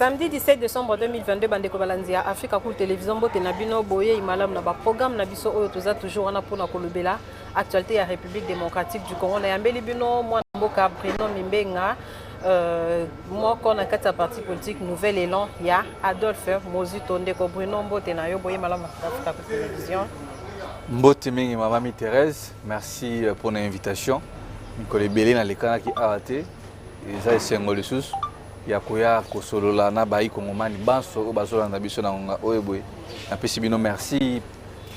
Samedi 17 décembre 2022, Bandeko Balanzia, Africa Cool Télévision, Botenabino, Boye, Imalam, Naba, programme Nabiso, Oyotoza, toujours en apona Kolobela, actualité à République démocratique du Congo, Nayambeli Bino, moi, Mboka, Bruno Mimbenga, moi, qu'on a quatre partis politiques, Nouvel Élan, il y a Adolphe, Mozito, Ndeko, Bruno, Botenayo, Boye, Malam, Africa Cool Télévision. Mbotemeng et Mamami Thérèse, merci pour l'invitation. Nicolas Belé, dans les canaux qui a raté, et ça, c'est un gros sous. Yakoya kosolola na bayi kongomani banso o bazola na biso na nga oyeboy na pesi bino merci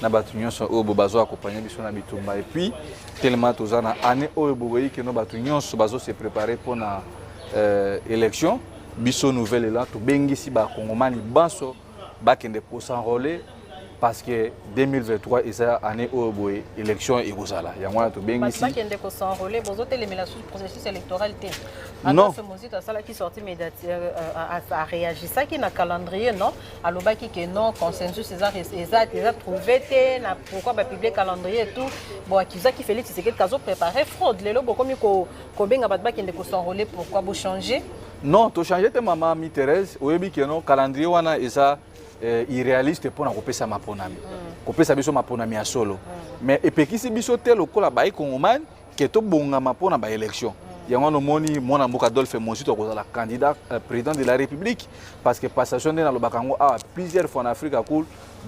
na batu nyonso o bo bazo accompagner biso na bitumba et puis tellement tozana année oyeboy que no batu nyonso bazo se préparer pour na élection biso nouvelle là to bengisi ba kongomani banso ba kende pour s'enrôler parce que 2023 est année oyeboy élection et gozala yangwana to bengisi ba kende ko s'enrôler bozo télémela sur processus électoral té. Non. Ce Mozito ça qui sorti a réagi ça qui na calendrier non alors qui que non consensus ils trouvé na pourquoi ba publier calendrier et tout bon accusé qui Félix c'est quelque chose préparé fraude les lobo comme ko benga ba qui ne ko s'enrôler pourquoi vous changer non to changer te maman mi Thérèse oyebi que non calendrier wana eza irréaliste pour na kopesa maponami kopesa biso maponami ya solo mais epekisi biso te lokola ba ikongomani ke to bonga mapona ba élection. Yango moni mona mboka Adolphe Mozito kozala candidat président de la République parce que passation dans le bakango a plusieurs fois en Afrique cool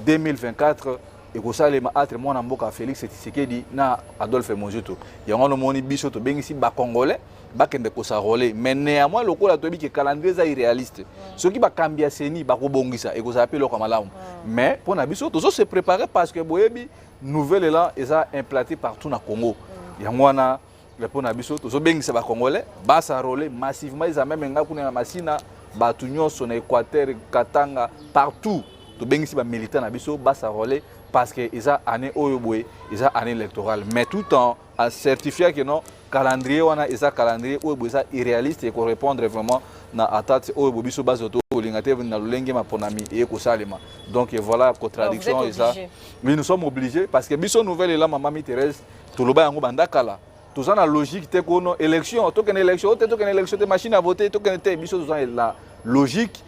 2024 et ko salema atre mona mboka Félix Tshisekedi na Adolphe Mozito. Yango moni biso to bengisi ba congolais ba kende ko sa rôler mais néanmoins lokola to bi que calendrier za irréaliste. Ce qui ba kambia seni ba ko bongisa et ko s'appelle ko malamu. Mais pour na biso to se préparer parce que boyebi nouvelle là eza implanté partout na Congo. Yango na le pona biso to bengisa ba congolais ba sa rôler massivement ils a même nga kuna masina ba tunyoso na Équateur Katanga partout to bengisi ba militaire na biso ba sa rôler parce que ils a année oyobwe ils a année électorale mais tout en à certifier que non calendrier wana ils a calendrier oyobwe ça irréaliste et correspondre vraiment na attente oyobwe biso base to lingate na lolenge maponami et ko salema donc voilà contradiction ils a mais nous sommes obligés parce que biso nouvelle là maman Thérèse to loba yango bandakala. Tout ça la logique te kono élection to ken élection te machine à voter to ken te biso tout ça la logique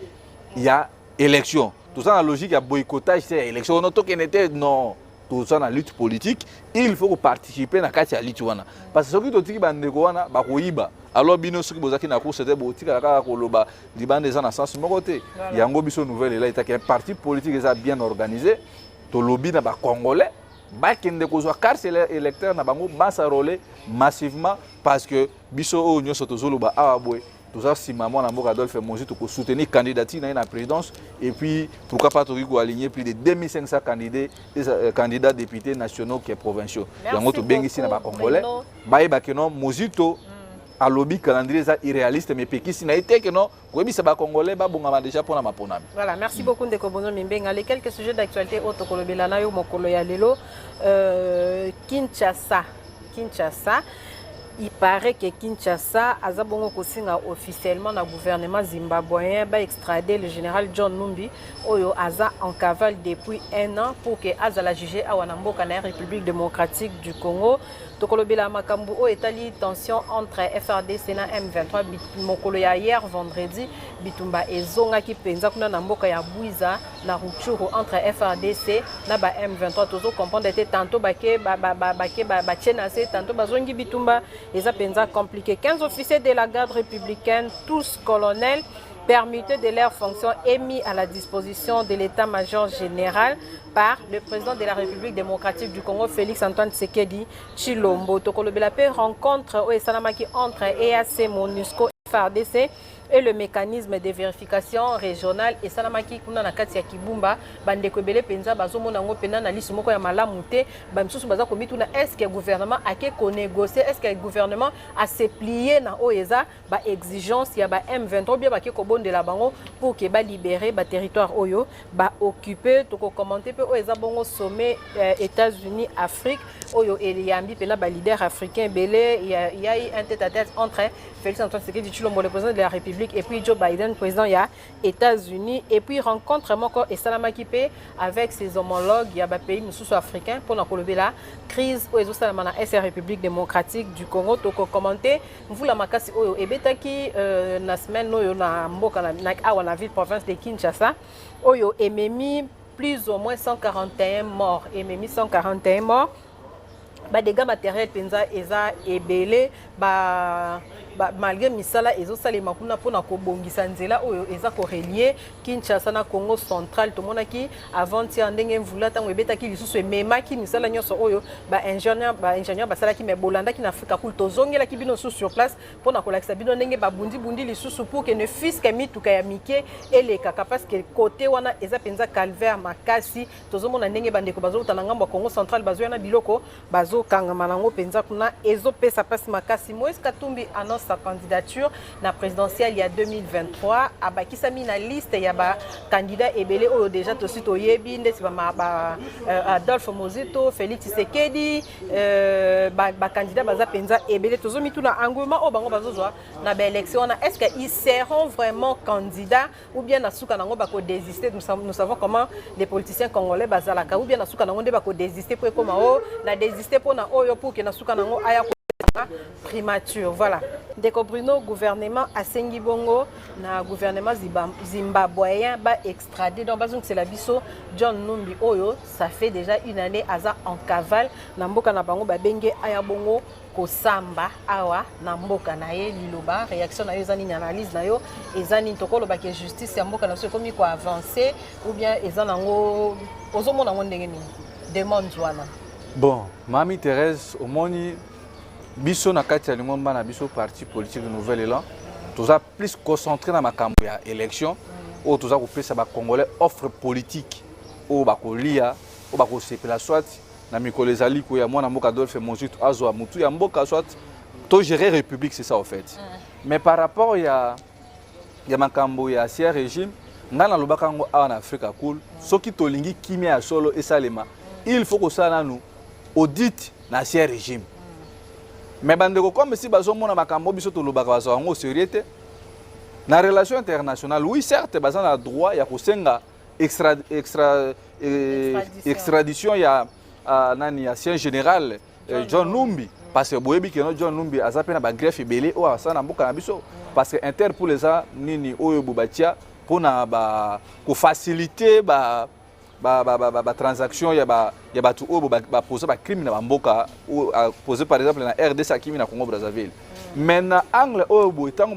il y a élection tout ça la logique il y a boycottage c'est élection non to ken te non tout ça la lutte politique il faut participer na kati ya lutte wana parce que soki to tiki bandeko wana ba koyiba alors bino soki bozaki na course te botika kaka koloba libande za na sens moko te yango biso nouvelle là itaki un parti politique eza bien organisé to lobby na ba congolais bakende kozwa carte électeur na bango basa rôler massivement parce que biso o nyoso tozoloba awabwe toza sima mwana mboka Adolphe Mozito ko soutenir candidature na présidence et puis pourquoi pas to aligner plus de 2500 candidats députés nationaux et provinciaux yango to bengisi na ba congolais baye bakeno Mozito à lobby calendrier ça irréaliste mais pekisi na été que non koyebisa ba congolais ba bongama déjà pour na maponami. Voilà, merci beaucoup Ndeko Bono Mimbenga. Les quelques sujets d'actualité auto kolobela na yo mokolo ya lelo Kinshasa. Il paraît que Kinshasa a zabongo kosinga officiellement na gouvernement zimbabwéen ba extrader le général John Numbi oyo aza en cavale depuis 1 an pour que azala juger à Wanamboka na République démocratique du Congo. Tokolobela makambu o etali tension entre FRDC na M23 mokolo ya hier vendredi bitumba ezonga ki penza kuna na mboka ya Bwiza na Rutshuru entre FRDC na ba M23 tozo comprendre était tantôt bake ba chenase tantôt bazongi bitumba eza penza compliqué 15 officiers de la garde républicaine tous colonels permutés de leurs fonctions et mis à la disposition de l'état-major général par le président de la République démocratique du Congo, Félix Antoine Tshisekedi Tshilombo. Tokolobela pe rencontre au Esalamaki entre EAC, MONUSCO, FARDC et le mécanisme de vérification régionale et salamaki kuna na kati ya Kibumba bande ko belé penza bazomona ngo pena na liste moko ya malamu te bamsusu baza komitu na est-ce que le gouvernement a ke ko négocier est-ce que le gouvernement a se plier na oeza ba exigence ya ba M23 bien ba ke ko bondela bango pour que ba libérer ba territoire oyo ba occuper to ko commenter pe oeza bongo sommet États-Unis Afrique oyo eliambi pena ba leader africain belé il y a eu un tête-à-tête entre Félix Antoine Tshisekedi Tshilombo le président de la République République et puis Joe Biden président il y a États-Unis et puis rencontre encore et Salamakipe avec ses homologues il y a des pays sous-africains pour nous la crise où ils ont la République démocratique du Congo to commenter vous la makasi oyo ebetaki na semaine oyo na mboka na ville province de Kinshasa oyo ememi plus ou moins 141 morts ememi 141 morts ba dégâts matériels penza eza ebele malgré misala ezosalema kuna mpona kobongisa nzela oyo eza korelier Kinshasa na Congo central tomonaki avant ti ndenge mvula ntango ebetaki lisusu ememaki misala nyonso oyo ingénieur basalaki me bolandaki na Afrika kul tozongelaki bino sur place mpona kolakisa bino ndenge babundi lisusu pour que ne fils que mituka ya mike elekaka parce que côté wana eza penza calvaire makasi tozomona ndenge bandeko bazouta na ngambo ya Congo central bazoya na biloko bazokangama nango penza kuna ezopesa pasi makasi Moïse Katumbi annonce sa candidature na présidentielle il y a 2023 abakisami na liste ya ba candidat ebele oyo déjà tosi toyebi ndeti ba Adolphe Mozito Félix Tshisekedi ba candidat baza penza ebele tozomi tout na engouement o bango bazozwa na ba élection na est-ce que ils seront vraiment candidats ou bien na suka nango bako désister nous savons comment les politiciens congolais bazalaka ou bien na suka nango nde bako désister pour comme na désister pour na oyo pour que na suka nango aya primature voilà ndeko Bruno gouvernement asengi bongo na gouvernement zimbabwéen ba extradé donc bazong c'est la biso John Numbi oyo ça fait déjà une année aza en cavale na mboka na bango ba benge aya bongo kosamba awa na mboka na ye liloba réaction na yo ezani analyse na yo ezani tokolo ba ke justice ya mboka na so komi ko avancer ou bien ezana ngo ozomona ngo ndenge ni demande wana bon Mami Thérèse omoni biso na kati ya lingomba na biso parti politique Nouvel Élan toza plus concentré na makambo ya élection o toza kopesa ba congolais offre politique o bakolia o bakosepela soit na mikolo ezali ko ya mwana mboka Adolphe Mozito azwa mutu ya mboka soit to gérer république c'est ça en fait mais par rapport ya makambo ya ancien régime ngana lobaka ngo awa na Afrika cool soki tolingi kimia ya solo esalema il faut que ça nous audit na ancien régime mais bandeko comme si bazomona makambo biso tolobaka bazango sérieux na relation internationale oui certes bazana droit ya kosenga extradition ya nani ancien général John Numbi parce que boyebi que John Numbi azape na ba greffe belé o asana mboka na biso parce que Interpol eza nini oyo bobatia pona ba ko faciliter ba transaction ya batu oyo poser ba crime na mboka ou poser par exemple na RDC akimi na Congo Brazzaville mais na angle oyo bo tango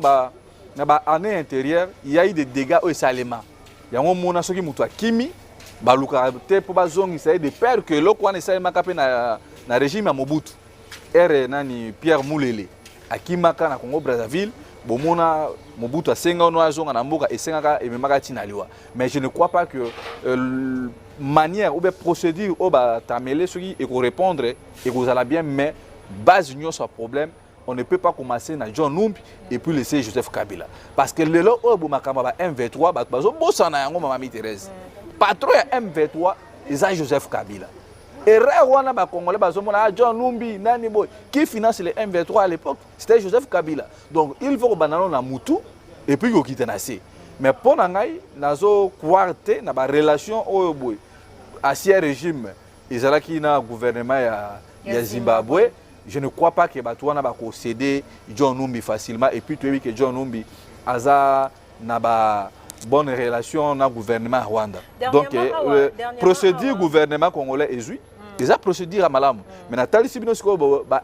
na ba année intérieure il y a eu des dégâts au salema yango mona soki mutu akimi baluka te po bazongisa de peur que loko wana salema kape na régime ya Mobutu nani Pierre Mulele akimaka na Congo Brazzaville bomona Mobutu asenga ono azonga na mboka esengaka ememaka tina liwa mais je ne crois pas que manière ou bien procédure au ba tamele soki et répondre et vous allez bien mais base union sur problème on ne peut pas commencer na John Numbi et puis laisser Joseph Kabila parce que le lo obo makamba ba M23 ba bazo bosana yango Mami Thérèse patron ya M23 eza Joseph Kabila erreur wana ba congolais bazomona John Numbi nani boy qui finance les M23 à l'époque c'était Joseph Kabila donc il faut banano na mutu et puis ko kitanase mais pour ngai nazo quarté na ba relation oyo boy ancien régime ezalaki na gouvernement ya Zimbabwe je ne crois pas que batouana ba ko céder John Numbi facilement et puis tu vois que John Numbi aza na ba bonne relation na gouvernement Rwanda donc procédure gouvernement congolais ezui déjà procédure à malamu mais natali sibino siko ba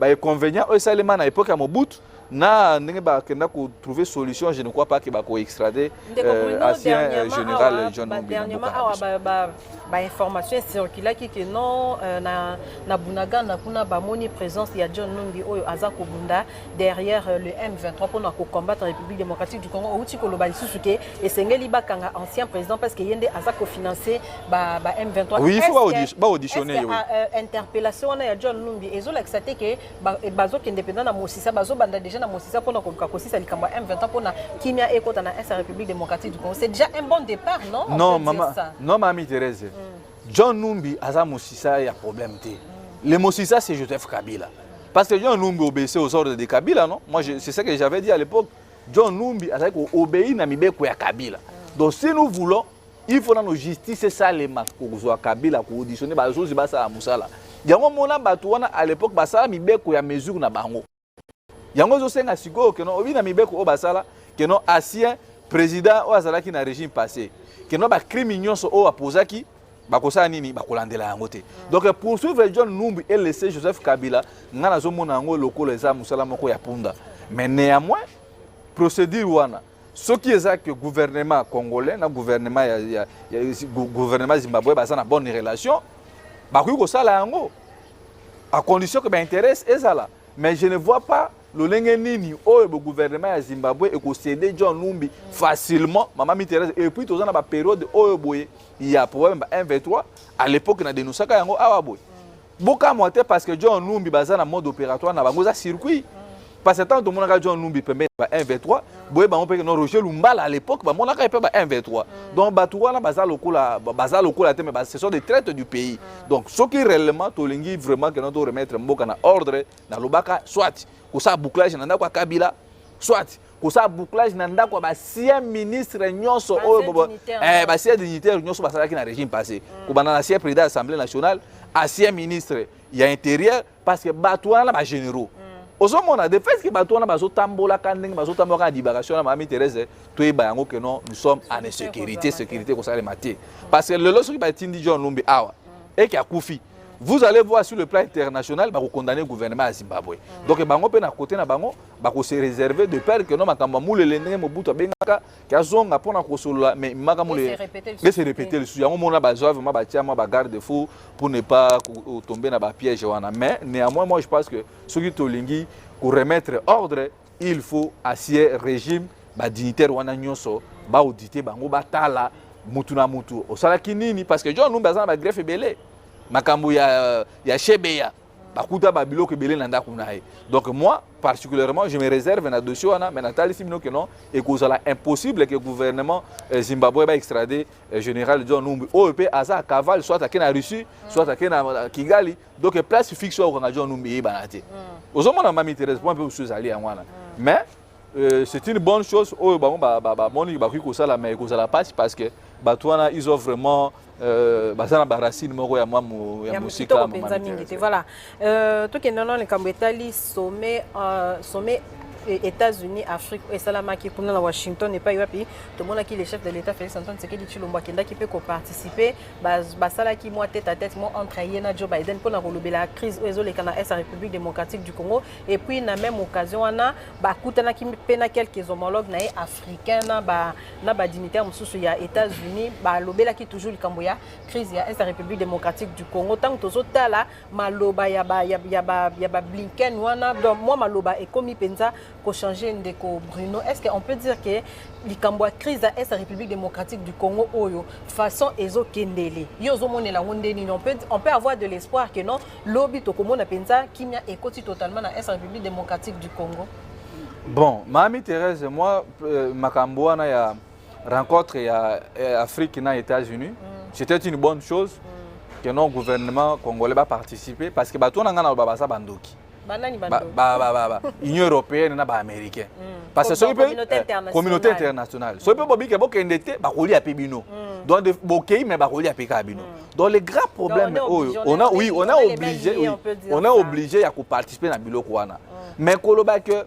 inconvénient au salema na époque à Mobutu na ndenge ba kenda ko trouver solution je ne crois pas que ba ko extrader ancien général John Numbi dernièrement ba information circula qui que non na Bunaga na kuna ba moni présence il y a John Numbi oyo azako bunda derrière le M23 pour na ko combattre la République démocratique du Congo outi ko loba lisusu ke esengeli bakanga ancien président parce que yende azako financer ba M23 oui il faut ba auditionner oui interpellation on a John Numbi ezola exate que bazo ki indépendant na Mosisa bazo banda déjà na Mosisa pour na ko kosisa likambo M23 pour na kimia ekota na la République démocratique du Congo c'est déjà un bon départ non non maman non Mami Thérèse John Numbi aza Mosisa il y a problème té le Mosisa c'est Joseph Kabila parce que John Numbi obéissait aux ordres de Kabila non moi c'est ça que j'avais dit à l'époque John Numbi a obéi na mibeko ya Kabila. Donc si nous voulons, il faut dans nos justice ça les makozo Kabila ko auditionner ba zozi ba sa musala. Yango mona batu wana à l'époque basala mibeko ya mesure na bango. Yango zo senga siko que non obi na mibeko o basala que non ancien président o azalaki na régime passé. Que non ba criminels o apozaki bakosa nini bakolandela yango te. Donc poursuivre John Numbi et laisser Joseph Kabila ngana zo mona ngo lokolo eza musala moko ya punda. Mais néanmoins procédure wana ce qui est que gouvernement congolais na gouvernement gouvernement zimbabwe basa na bonne relation bakoki kosala yango à condition que m'intéresse ezala. Mais je ne vois pas le lenge nini o gouvernement ya Zimbabwe et ko céder John Numbi facilement maman m'intéresse et puis tozana ba période o boye il y a problème ba 1-23 à l'époque na denusaka yango awa boye boka moté parce que John Numbi basa na mode opératoire na bango za circuit. Parce que tant que mon John Numbi permet 1-23, boye ba on peut non Roger Lumbala à l'époque ba mon aka peut 1-23. Donc batuwa na bazal lokola mais ce sont des traites du pays. Donc ce qui réellement tolingi vraiment que nous devons remettre mboka na ordre na lobaka soit ko sa bouclage na ndako Kabila soit ko sa bouclage na ndako ba sien ministre nyonso o ba sien dignitaire nyonso basala ki na régime passé. Ko bana na sien président de l'Assemblée nationale, ancien ministre il y a intérieur parce que batuwa na ba généraux. Aujourd'hui, de fait que nous avons libération que nous sommes en sécurité, parce que le lorsque John Numbi et qui a Koufi, vous allez voir sur le plan international, vous condamnez le gouvernement à Zimbabwe. Donc, vous pouvez côté vous se réserver de peur que nous avons se répéter le sujet. On a garde-fou pour ne pas tomber dans le piège. Mais néanmoins, moi je pense que ce qui est pour remettre ordre, il faut assurer le régime dignitaire ba auditer bango batala mutu na mutu. Osala kinini parce que John Numbi a greffe belé. Makambo ya Shebeya. Bakuta babilo ke belé nanda kunae. Donc moi particulièrement je me réserve na dossier wana mais natali simino que non et cause impossible que le gouvernement Zimbabwe va extrader général John Numbi OEP asa cavale soit à na Russie soit à Kigali donc place fixe au John Numbi banate. Ozomona mama m'intéresse point peu sur ali wana. Mais c'est une bonne chose au moni ba ko sala mais ko sala passe parce que batwana ils ont vraiment basana barasine moko ya mamu ya musika voilà to ke non le kambetali sommet États-Unis, Afrique et Salamaki pour na Washington et pas yopi tout le monde qui les chefs de l'État Félix Antoine Tshisekedi Tshilombo qui peut participer basala qui moi tête à tête moi entre Yena Joe Biden pour na relever la crise aux Kana est la République démocratique du Congo et puis na même occasion na bakutana qui pena quelques homologues na africains na ba dignitaires mususu ya États-Unis ba lobela qui toujours le Camboya crise ya est la République démocratique du Congo tant que tozotala maloba ya ba Blinken wana donc moi maloba et komi penza pour changer ndeko Bruno. Est-ce qu'on peut dire que la crise est la République démocratique du Congo oyo façon ezo kendele yozo monela wondeni on peut avoir de l'espoir que non lobby to komona penza kimia ekoti totalement na est la République démocratique du Congo. Bon, Mami Thérèse moi makambo wana ya rencontre ya Afrique na États-Unis, c'était une bonne chose que non gouvernement congolais va participer parce que bato na ngana ba sa bandoki. Union européenne na ba américain parce que c'est communauté internationale so peut bobi ke bokende te ba koli ape bino donc de bokei mais ba koli ape ka bino donc les grands problèmes on a obligé ya ko participer na biloko wana mais koloba que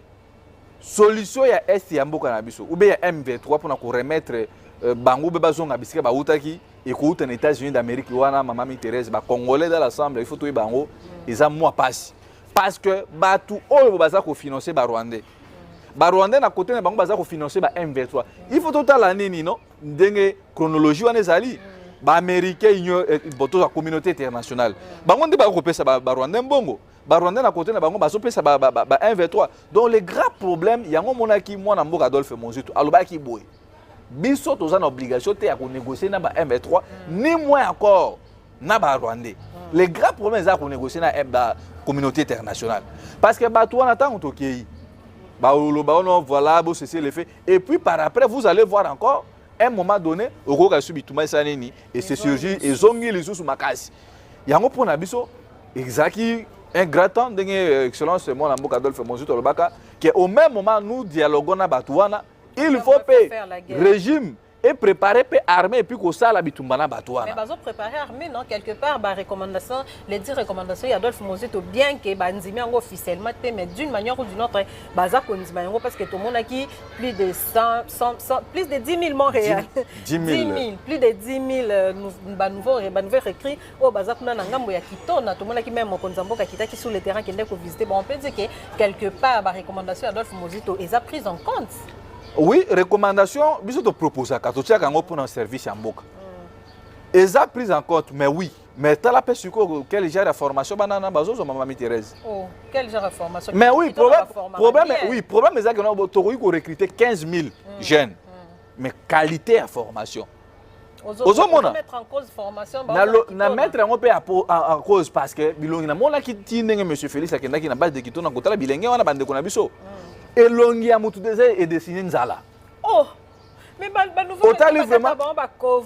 solution ya est ya mboka na biso ou bien ya M23 pour na ko remettre bango be bazonga bisika ba utaki et ko uta na États-Unis d'Amérique wana mama Thérèse ba congolais dans l'assemblée il faut to bango eza moi passe parce que batu oyo baza ko financer ba Rwandais. Ba Rwandais na côté na bango baza ko financer ba M23. Il faut total nini non ndenge chronologie wana ezali. Ba américain union boto la communauté internationale. Bango ndi ba ko pesa ba Rwandais mbongo. Ba Rwandais na côté na bango bazo pesa ba M23. Donc les grands problèmes yango monaki mwana mboka Adolphe Monzitu alobaki boye. Biso toza na obligation te ya ko négocier na ba M23 ni moins encore na ba Rwandais. Les grands problèmes za ko négocier na la communauté internationale parce que bato on attend tokei ba voilà bo c'est le fait et puis par après vous allez voir encore un moment donné au cas subituma saneni et c'est surgi et zongi les sous makasi yango pona biso exacti un grand temps excellence mon ambo Adolphe Mozito Lobaka que au même moment nous dialoguons na Batouana il faut que régime et préparer pour armée et puis que ça la bitumbana Batouana. Mais bazo préparer armée non quelque part ba recommandation les 10 recommandations Adolphe Mozito bien que banzimi ngo officiellement mais d'une manière ou d'une autre baza konzima ngo parce que tout le monde a qui plus de 100 plus de 10 000 Montréal 10 000 plus de 10 000 nouveaux recrues au baza kuna na ngambo ya kitona tout le monde qui même konzamboka kitaki sur le terrain qui ndeko visiter bon on peut dire que quelque part ba recommandation Adolphe Mozito est prise en compte. Oui, recommandation, biso to propose à Katotia kango pour un service en boka. Eza prise en compte, mais oui. Mais tu as la personne quel genre de formation banana bazo zo maman Thérèse. Oh, quel genre de formation. Mais oui, problème est que nous to recruter 15 000 jeunes. Mais qualité à formation. Ozomona mettre en cause formation na mettre en cause parce que bilongi na mona ki tindenge monsieur Félix akenda ki na base de kitona kotala bilenge wana bande ko na biso. Et longi à mutu désert et dessiner nzala. Oh, mais bah nouveau. Otali vraiment.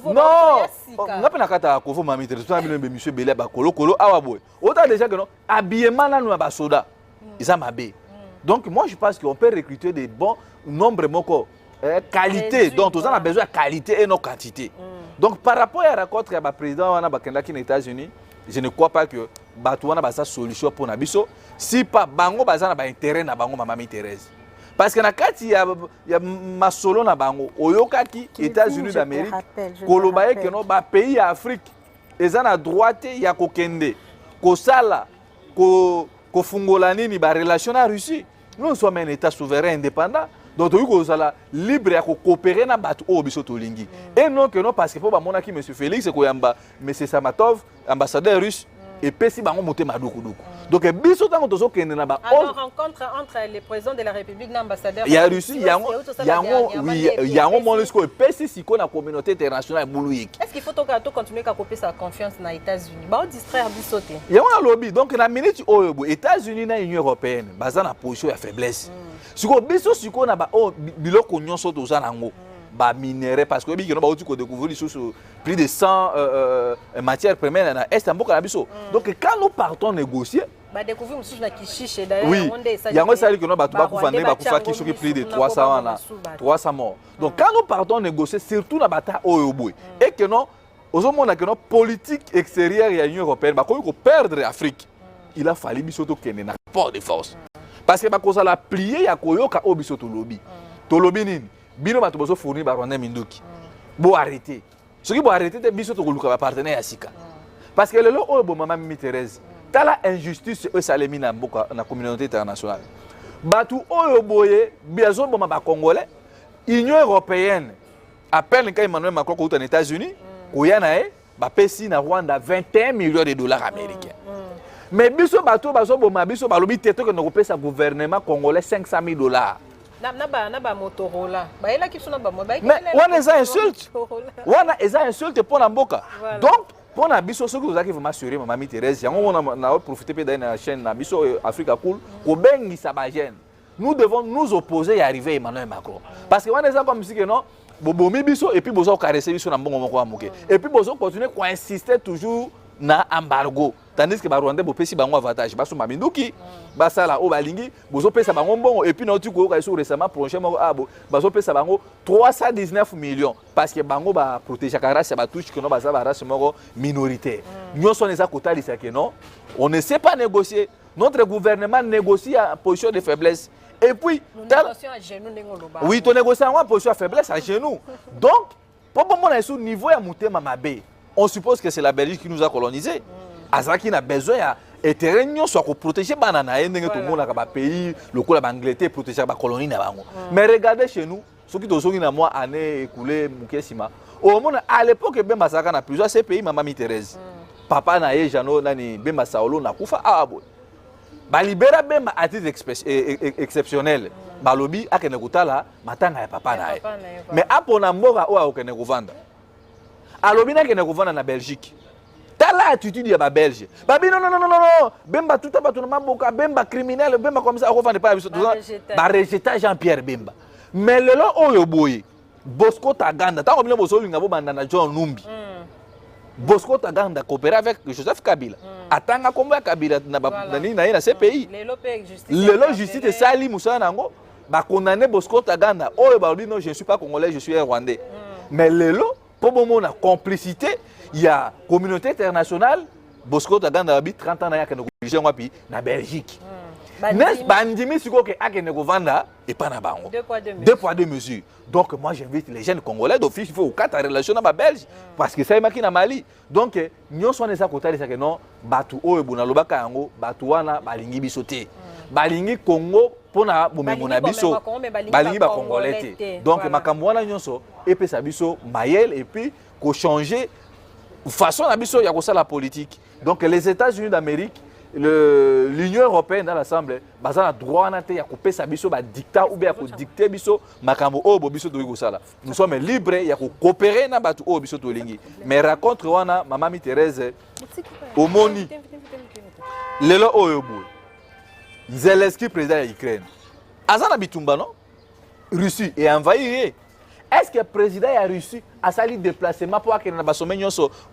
Non, on a pas na kata kovo mami te. Tu as bien monsieur Belé ba kolo kolo awaboy. Otali déjà que non habillement là nous ba soda. Ils a mabé. Donc moi je pense qu'on peut recruter des bons nombre moko qualité. Donc on a besoin de qualité et non quantité. Donc par rapport à la rencontre avec le président wana bakenda ki na États-Unis, je ne crois pas que Batouana ba sa solution pour na biso si pas bango baza na ba intérêt na bango mama Thérèse. Parce que na kati ya masolo na bango oyokaki États-Unis d'Amérique kolobaye que no ba pays ya Afrique eza na droite ya kokende kosala ko fungola nini ba relation na Russie. Nous sommes un état souverain indépendant. Donc tu kozala libre ya coopérer na batu o biso tolingi. Et non que non parce que pour ba monaki monsieur Félix Koyamba monsieur Samatov ambassadeur russe et pesi bango monter madukuduku. Donc biso tango tozo kende na ba rencontre entre le président de la République et l'ambassadeur. Il y a Russie, il y a Monisco et pesi siko na communauté internationale bouluyeki. Est-ce qu'il faut continuer à couper sa confiance na États-Unis? Ba distraire biso te. Il y a un lobby donc na minute oyo États-Unis na Union européenne baza na position ya faiblesse. Siko biso siko na ba biloko nyonso toza nango. Ba minerais parce que biki no ba uti ko découvrir sur plus de 100 matières premières na est mboka na biso. Donc quand nous partons négocier ba découvrir mususu na kishishe d'ailleurs oui yango sali que no ba tuba kufande ba kufaki soki plus de 300 morts. Donc quand nous partons négocier surtout na bata oyo boy et que non ozomona que no politique extérieure ya Union européenne ba ko perdre l'Afrique. Il a fallu biso to kende na port de force. Parce que ba koza la plier ya koyoka o biso to lobby. To lobby nini bino bato bozo fournir ba Rwanda minduki bo arrêter ce qui bo arrêter te biso to koluka ba partenaire ya sika parce que le lo o bo mama Mimi Thérèse tala injustice e salemi na mboka na communauté internationale bato oyo boye biazo bo ba congolais Union européenne appelle quand Emmanuel Macron ko aux États-Unis ko yana ba pesi na Rwanda 21 millions de dollars américains. Mais biso bato bazo bo ma biso balobi teto que no kopesa gouvernement congolais 500 000 dollars. Na Motorola. Ba ela kiso na ba mo ba. Mais on est insulte. On est insulte pour na mboka. Donc pour na biso ce que vous avez vraiment assuré maman Thérèse, yango on a profité pe na chaîne na biso Africa Cool ko bengi sa ba jeune. Nous devons nous opposer et arriver Emmanuel Macron. Parce que on est comme si que non bobomi biso et puis bozo caresser biso na mbongo moko amuke. Et puis bozo continuer ko insister toujours na embargo. Tandis que les Rwandais ont pris un avantage. Ils ont pris et puis nous récemment prochainement 319 millions parce que Bango va protéger la race touche que nous race minoritaire. Nous sommes les quotas que non, on ne sait pas négocier. Notre gouvernement négocie en position de faiblesse. Et puis oui, tu négocies en position de faiblesse à genoux. Donc, pour mon niveau à monter Mamabé, on suppose que c'est la Belgique qui nous a colonisés. Azaki n'a besoin de terrain soit pour protéger banana et tout le monde a pays le coup l'Angleterre protéger la colonie na bango. Mais regardez chez nous, ceux qui ont na moi année écoulée mukesima. Au monde à l'époque Bemba Saka na plusieurs ces pays maman Thérèse. Papa na ye jano nani Bemba Saolo na kufa abo. Ba libéra Bemba à titre exceptionnel. Ba lobi akene kutala matanga ya papa na ye. Mais apo na mboka o akene kuvanda. Alobi na kene kuvanda na Belgique. T'as l'attitude de la Belge. Babi non. Bemba tout à battu maboka, Bemba criminel, Bemba comme ça, on ne pas rejeter Jean-Pierre Bemba. Mais le lot oyo boy, Bosco Taganda, t'as oublié Bosso Lingabo bandana John Numbi. Bosco Taganda coopérer avec Joseph Kabila. Atanga kombo ya Kabila na CPI. Le justice de Sali Moussa Nango ba condamner Bosco Taganda. Oh ba dit non, je ne suis pas congolais, je suis rwandais. Mais lelo pour moment la complicité, il y a communauté internationale. Bosco Taganda habite 30 ans na Belgique. N'est-ce pas Ndimi Siko que Akenego Vanda et pas na bango. Deux poids deux mesures. Donc moi j'invite les jeunes congolais d'office il faut au quatre relation na ba Belge parce que ça est maki na Mali. Donc nous sommes ça côté ça que non batu o e buna lobaka yango batu wana balingi bisote. Balingi Congo pona bomemona biso. Balingi ba congolais. Donc makambo wana nyonso epesa biso mayel et puis ko changer façon na biso ya ko la politique. Donc les États-Unis d'Amérique l'Union européenne dans l'Assemblée, ils ont le droit de couper sa biso, de dictat ou bien de dicter biso, makambo o biso to igosala. Nous sommes libres, il y a coopérer na batu o biso to lingi. Mais raconte wana maman Thérèse Omoni. Lelo oyobu. Zelensky président de l'Ukraine. Azana bitumba non? Russie est envahie. Est-ce que le président de la Russie a sali déplacement pour qu'il y ait un sommet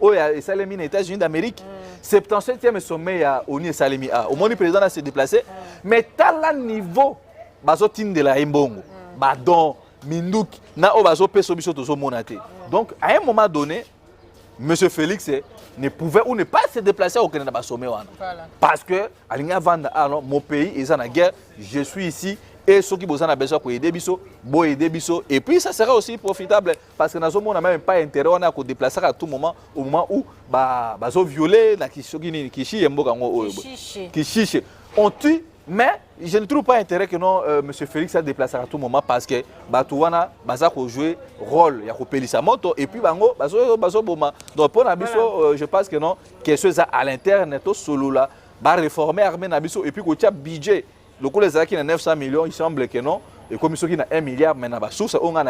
aux États-Unis d'Amérique? 77e sommet à Oni et Salemi. Au moins, le président a se déplacé. Mais tel niveau, de la Mbongo, Badon, Mindouk, na obazo peso biso tozo monate. Donc, à un moment donné, M. Félix ne pouvait ou ne pas se déplacer au Canada sommet. Parce que, mon pays est en guerre, je suis ici. Et ceux qui ont besoin d'aider biso, bo aider biso. Et puis ça sera aussi profitable parce que nous n'avons même pas intérêt à se déplacer à tout moment au moment où bazo violer na kishi on tue, mais je ne trouve pas intérêt que non M. Félix se déplace à tout moment parce que batouana baza ko jouer rôle ya ko pelisa moto et puis bango bazo boma. Donc pour nabiso je pense que non quelque chose à l'interne to solo là ba réformer armée nabiso et puis ko tia budget. Le coup, les qui a 900 millions, il semble que non. Et comme ils ont 1 milliard, mais dans la source, on a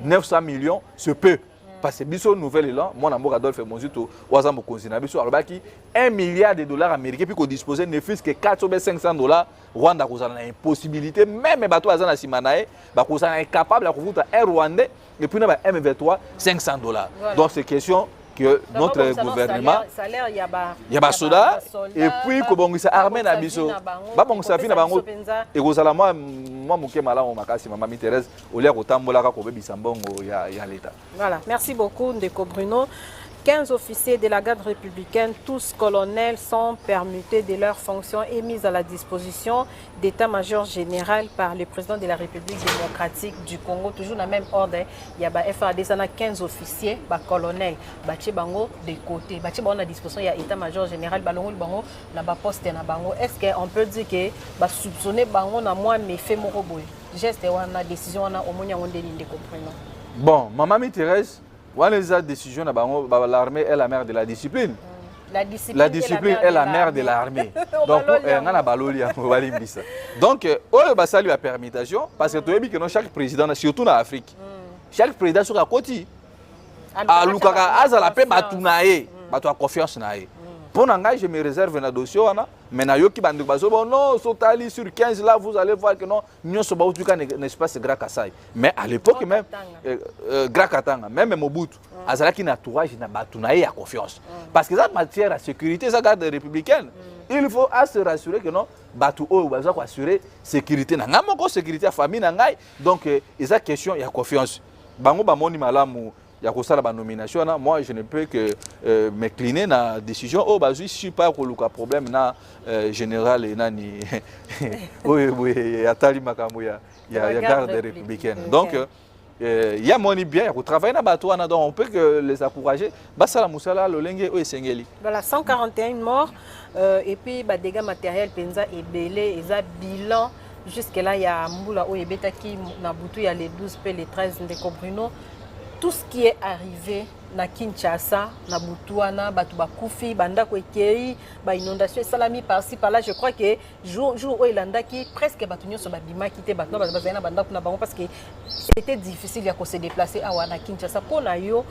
900 millions, se peut. Parce que Bisso nouvelle là, moi, je Adolphe Monzito, Ouazam Konzina, Bisso, alors qui 1 milliard de dollars américains, puis qu'on dispose ne fût que 400 ou 500 $, Rwanda, vous avez une possibilité, même les bateaux à Simanae, vous êtes capable de vous un Rwandais, et puis on a M23, 500 $. Donc c'est question que notre gouvernement, il y a soda et puis que ça armée na biso ba bon ça fina bango et kozala moi muke mala on makasi maman Thérèse au lieu kotambola ka ko bebisa mbongo ya l'état. Voilà, merci beaucoup Ndeko Bruno. 15 officiers de la garde républicaine, tous colonels, sont permutés de leurs fonctions et mis à la disposition d'état-major général par le président de la République démocratique du Congo. Toujours dans le même ordre, il y a FARDC, 15 officiers, colonels, bango de côté, bango à disposition, il y a état-major général, bango na poste na bango. Est-ce qu'on peut dire que soupçonner bango na moi mais fait moroboy? Geste wana décision wana au moins on de comprendre. Bon, maman Thérèse, la décision l'armée est la mère de la discipline. La discipline est la mère de l'armée. Donc, donc, ça lui a permutation parce que chaque président, surtout en Afrique, chaque président sur la côté, a confiance. Pour l'engagement, je me réserve un dossier. Mais non, sur 15 là, vous allez voir que non, n'est pas Gra Kassai. Mais à l'époque même, Gra Katanga, même Mobutu, Azalaki n'a entourage, n'a pas confiance. Parce que ça matière à sécurité, ça garde républicaine. Il faut se rassurer que non, Batu O, assurer sécurité. N'a pas sécurité à famille, donc il y a question, il y a confiance. Bango Bamoni Malamu. Il y a la nomination, moi je ne peux que m'incliner dans la décision. Oh, je ne suis pas pour le problème na général et nani. Oui, il y a Tali Makamou, il y a garde républicaine. Donc, il y a mon bien, il travaille dans le bateau, donc on peut que les encourager. Bassala Moussala, Lolenge, ou Sengeli. Voilà, 141 morts et puis des dégâts matériels, Penza et Belé, et ça bilan. Jusque-là, il y a Mboula, où il y a les 12 et les 13 de Bruno. Tout ce qui est arrivé na Kinshasa, na Boutouana, Batouba Koufi, Banda Kwekei, inondation salami par-ci par-là, je crois que jour où il a qui presque Batounio sur Babima qui était Batouba Banda parce que c'était difficile de se déplacer à Kinshasa. Pour Nayo,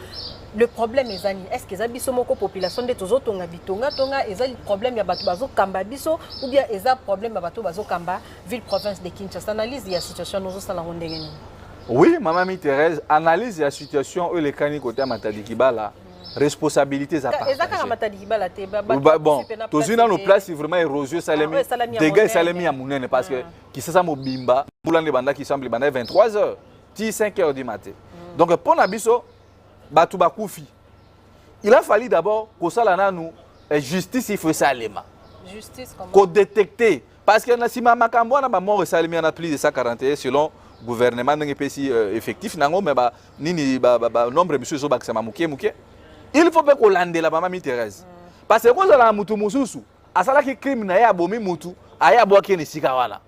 le problème est-ce que les population de tous autres habitonga tonga et le problème ya Batoubazo Kamba biso ou bien est le problème ya Batoubazo Kamba ville province de Kinshasa. Analyse la situation nous sommes la Oui, maman Thérèse, analyse la situation où les canis côté Matadi Kibala. responsabilité ça partagé. Bon, tous une nos places c'est vraiment érosé salami. Dégâts salami à mounene parce que qui ça mo bimba, boulane banda qui semble banda 23h, 5h du matin. Donc pour nabiso batu bakufi. Il a fallu d'abord que ça là nous justice il faut ça lema. Justice comment? Qu'on détecter parce que si ma makambo na ba mort salami en a plus de 141 selon gouvernement n'engé pesi effectif nango mais ba nini ba nombre monsieur zo bakisa mamuke muke. Il faut pas qu'on lande la maman Thérèse. Parce que quand on a mutu mususu, asala ki crime na ya bomi mutu, aya bo ke ni sika wana.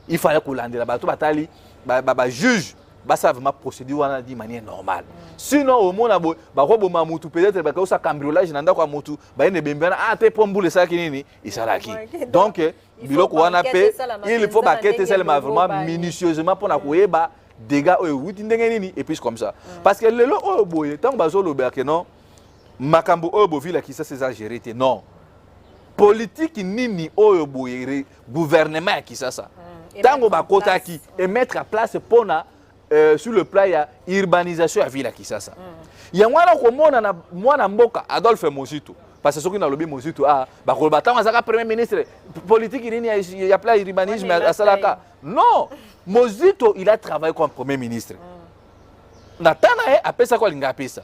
Il fallait qu'on lande la bato batali ba juge ba ça vraiment procéder wana de manière normale. Sinon au monde ba ko boma mutu peut-être ba ko sa cambriolage nanda kwa mutu ba ne bembana te pombule ça ki nini isalaki. Donc biloko wana pe il faut ba kete seulement vraiment minutieusement pour na koyeba dégâts et puis comme ça parce que le lo boye tant bazo lo berke non makambo obo villa qui ça c'est exagéré non politique nini oyo boye gouvernement qui ça tango ba kota ki et mettre à place pona sur le plan ya urbanisation à villa qui ça ya mwana ko mona na mwana mboka Adolphe Mozito parce que ce qui na lobby Mozito ba ko batanga zaka premier ministre politique nini ya plan urbanisme à salaka non. Mozito, il a travaillé comme premier ministre. Natana a fait ça quoi l'ingapesa.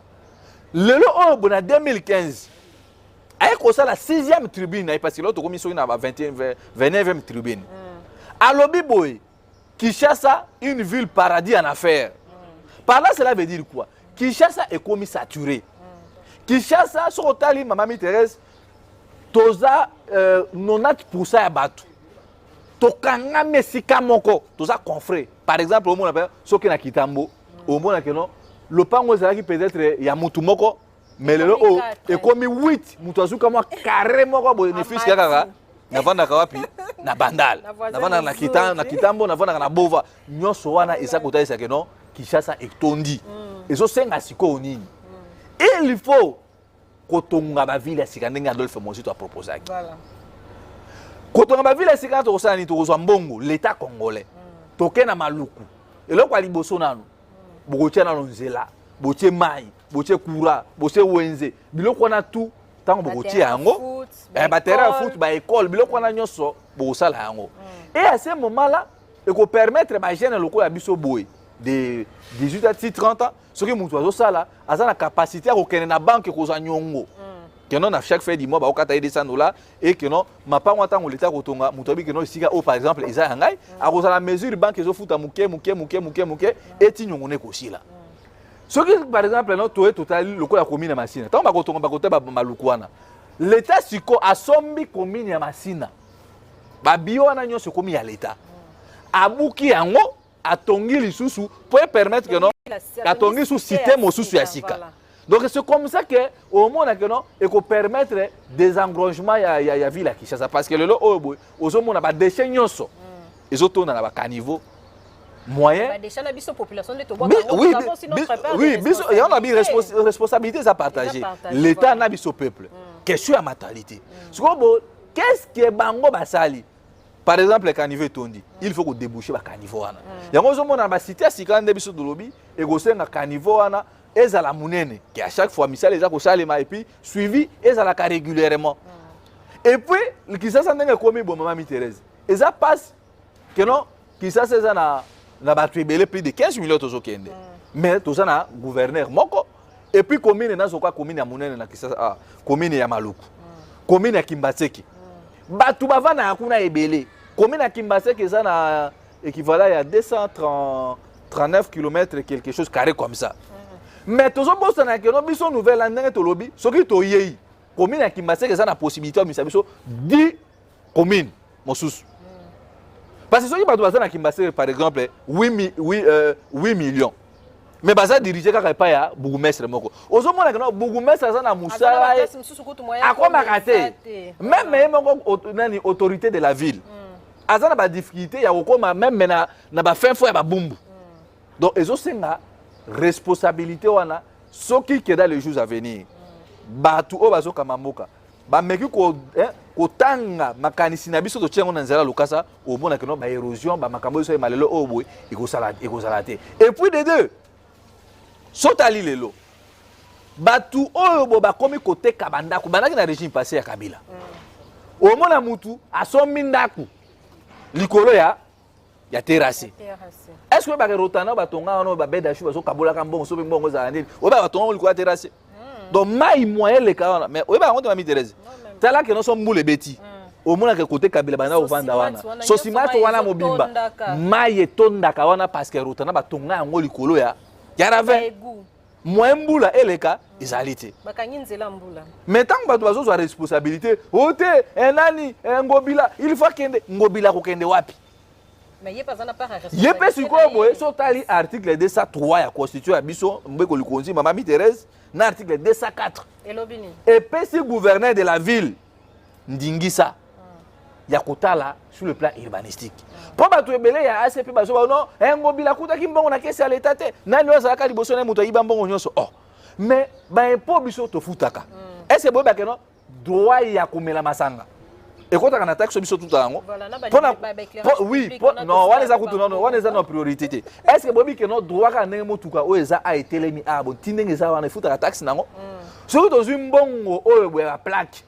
Le lo en 2015. Avec ça la 6e tribune parce que l'autre commission na 29e tribune. À lobby boy, Kinshasa, une ville paradis en affaires. Par là cela veut dire quoi? Kinshasa est commis saturé. Kinshasa sur tali Mamami Thérèse toza 90% ya batu. Tokanga mesika moko toza confrère par exemple au monde appelle soki na kitambo au monde que non le pango zaki peut-être ya mutu moko mais le o e komi 8 mutu azuka mo carré moko bénéfice kaka na vanda kawapi na bandal na vanda na kitambo na vanda na bova nyoso wana eza kotaisa que non Kinshasa etondi ezo senga siko nini il faut kotonga ba ville sika ndenge Adolphe Mozito a proposé voilà. Quand on a vu les séquences au sein de Mbongo, l'État congolais, toké na maluku. Et là, quoi, liboso nanu, bogotia na lonzela, bogotia mai, bogotia kura, bogotia wenze. Bilo qu'on a tout, tant bogotia ango, terrain foot, école, bilo qu'on a nyoso, bogosa la ango. Et à ce moment-là, il faut permettre à jeunes locaux à biso boy de 18 à 30 ans, ce qui moutoiseau ça là, a la capacité à reconnaître la banque qu'on a nyongo. Que non à chaque fin du mois ba okata ide sanola et que non ma pas moi tango l'état kotonga mutobi que non sika o par exemple eza ngai a koza la mesure banque zo futa muke et tinyongo ne kosila ce qui par exemple non to total lokola commune ya Masina tango ba kotonga ba kota ba malukwana l'état siko asombi commune ya Masina ba bio na nyonso komi ya l'état abuki yango atongi lisusu pour permettre que non atongi sous système mosusu ya sika. Donc c'est comme ça que au monde que non et qu'on permettre des engrangements ya ville à Kinshasa parce que le lo aux hommes on a ba déchets nyonso les autres on a ba caniveau moyen ba déchets na biso population de to oui il y en a bien responsabilité à partager l'état na biso peuple question à matalité qu'est-ce que bango basali par exemple les caniveaux tondi il faut qu'on déboucher ba caniveau wana yango zo mona ba cité sikande biso dolobi et go senga caniveau wana ezala munene qui à chaque fois misala eza ko salema et puis suivi ezala ka régulièrement et puis le Kinshasa ndenge komi bon maman Thérèse eza passe que non Kinshasa eza na batu ebele plus de 15 millions tozo kende mais toza na gouverneur moko et puis commune na zoka commune ya munene na Kinshasa commune ya Maluku commune ya Kimbatseki batu bavana hakuna ebele commune ya Kimbatseki eza na équivalent ya 239 km quelque chose carré comme ça. Mais tous les gens qui ont une nouvelle année de lobby, ceux qui ont eu commune à Kimbatseki, ils ont la possibilité de 10 communes. Parce que ceux qui ont à Kimbatseki, par exemple, 8 millions. Mais ils ont dirigé quand il n'y a pas de bourgmestre. Aux hommes qui ont bourgmestre, ils ont un moussala. Même les autorités de la ville, ils ont des difficultés, même dans fin fois, il y a des boum. Donc, ils ont responsabilité wana soki que dans les jours à venir batu o bazo kamamoka ba meki ko tanga makanisi na biso to tchengo na nzela lokasa au mona que non ba érosion ba makambo so malelo o boy et puis de deux sotali lelo batu oyo bo bakomi côté kabanda ko bandaki na régime passé ya Kabila au mona mutu asombi ndaku likolo ya terrasse. Est-ce que ba rotana batonga no ba beda shu baso kabola ka mbongo so mbongo za ndini o ba batonga likolo ya terrasse donc mai moyen le kawana mais o ba ngoto mami Thérèse tala que no so mbule beti au mona que côté Kabila bana ovanda wana so simato wana mobimba mai etondaka wana parce que rotana batonga yango likolo ya ravin moyen mbula eleka ezalite bakangi nzela mbula mais tant bato bazo za responsabilité ote enani ngobila il faut kende ngobila ko kende wapi mais yé pas na part responsabilité yé pesi ko boye so tali article 203 ya constitution ya biso mbeko likonzi mama mi Thérèse na article 204 elobini et pesi gouverneur de la ville ndingisa ya kotala sur le plan urbanistique. Pour bato ebele ya ACP bazo ba non ngobila kuta ki mbongo na kesi ya l'état te nani oza ka liboso na muto yiba mbongo nyonso oh mais ba impo biso to futaka est-ce boye ba ke non droit ya komela masanga et kota kana taxe biso tout yango oui non wana za kutu non wana za no priorité te est-ce boye ke non droit ka ndenge motuka o eza a etelemi abo tindenge za wana futaka taxe nango surtout to zwi mbongo oyo boye ba plaque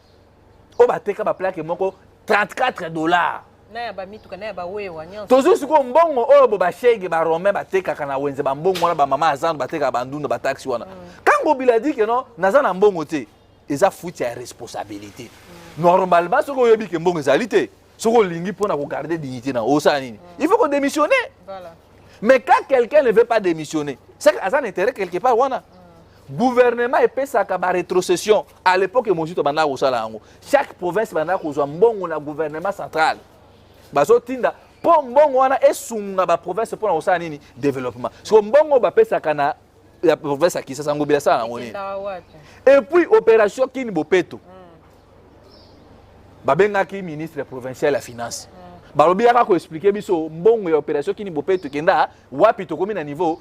o ba teka ba plaque moko $34 na ya ba mituka na ya ba wewa nyonso tozo siko mbongo oyo bo ba shege ba romain ba teka kana wenze ba mbongo wana ba mama azandu ba teka ba ndunda ba taxi wana kango bila dit que non naza na mbongo te eza fuite ya responsabilité normalement soko yebi ke mbongo ezalité soko lingi pona ko garder dignité na osa nini il faut qu'on démissionner voilà mais quand quelqu'un ne veut pas démissionner c'est que ça intérêt quelque part wana gouvernement epesaka ba rétrocession à l'époque mojito banda kosala yango chaque province banda kozwa mbongo na gouvernement central bazo tinda po mbongo wana esunga ba province pona kosala nini développement so mbongo bapesaka na ya province Kisasa ngobila sala yango nini et puis opération Kini Bopeto babengaki ministre provincial ya finance balobi yaka ko expliquer biso mbongo ya opération Kini Bopeto kenda wapi tokomi na niveau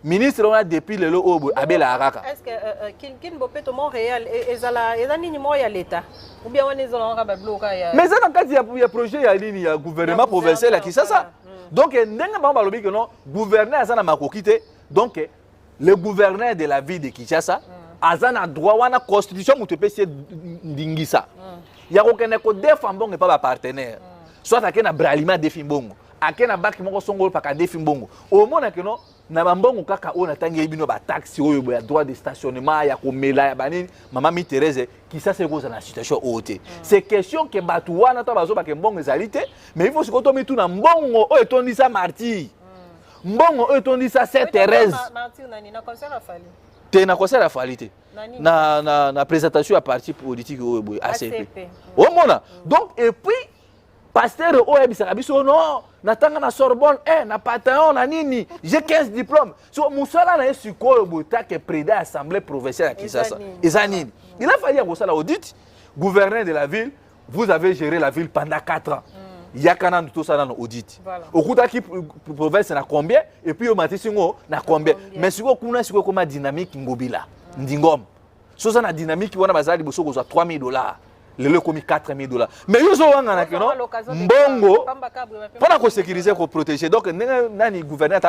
ministre on a depuis le lobo abela araka est-ce que Kini Bopeto Montréal ezala nini mo ya l'état ou bien on ezala ngaba bloka ya mais ça dans kati ya projet ya nini ya gouvernement provincial ya Kisasa donc ndenge ba balobi que non gouverneur azana makokite donc le gouverneur de la ville de Kinshasa azana droit wana constitution muto pesi ndingisa ya kokene ko défendre mbongo pas ba partenaire soit akena bralima défi mbongo akena baki moko songolo paka défi mbongo au mona que non na bambongo kaka ona tangi bino ba taxi oyo ya droit de stationnement ya komela ya banini mama mi Thérèse Kisasa eko na situation haute c'est question que batu wana to bazo ba ke mbongo ezalité mais il faut sikoto mitu na mbongo oyo tondisa martyr mbongo oyo tondisa Sainte Thérèse martyr nani na concert afali te na concert afali te na présentation à parti politique oyo boy ACP o mona donc et puis pasteur oyo bisaka biso non natanga na Sorbonne na Panthéon na nini j'ai 15 diplômes so musala na esiko bota que président assemblée provinciale à Kinshasa ezanini il a fallu que ça la audit gouverneur de la ville vous avez géré la ville pendant 4 ans yakana tout ça dans audit okuta ki province na combien et puis au matisingo na combien mais siko kuna siko comme dynamique ngobila ndingom so ça na dynamique wana bazali boso ko $3,000 lelo komi $4,000 mais yozo wanga na keno mbongo pona ko sécuriser ko protéger donc nani gouverneur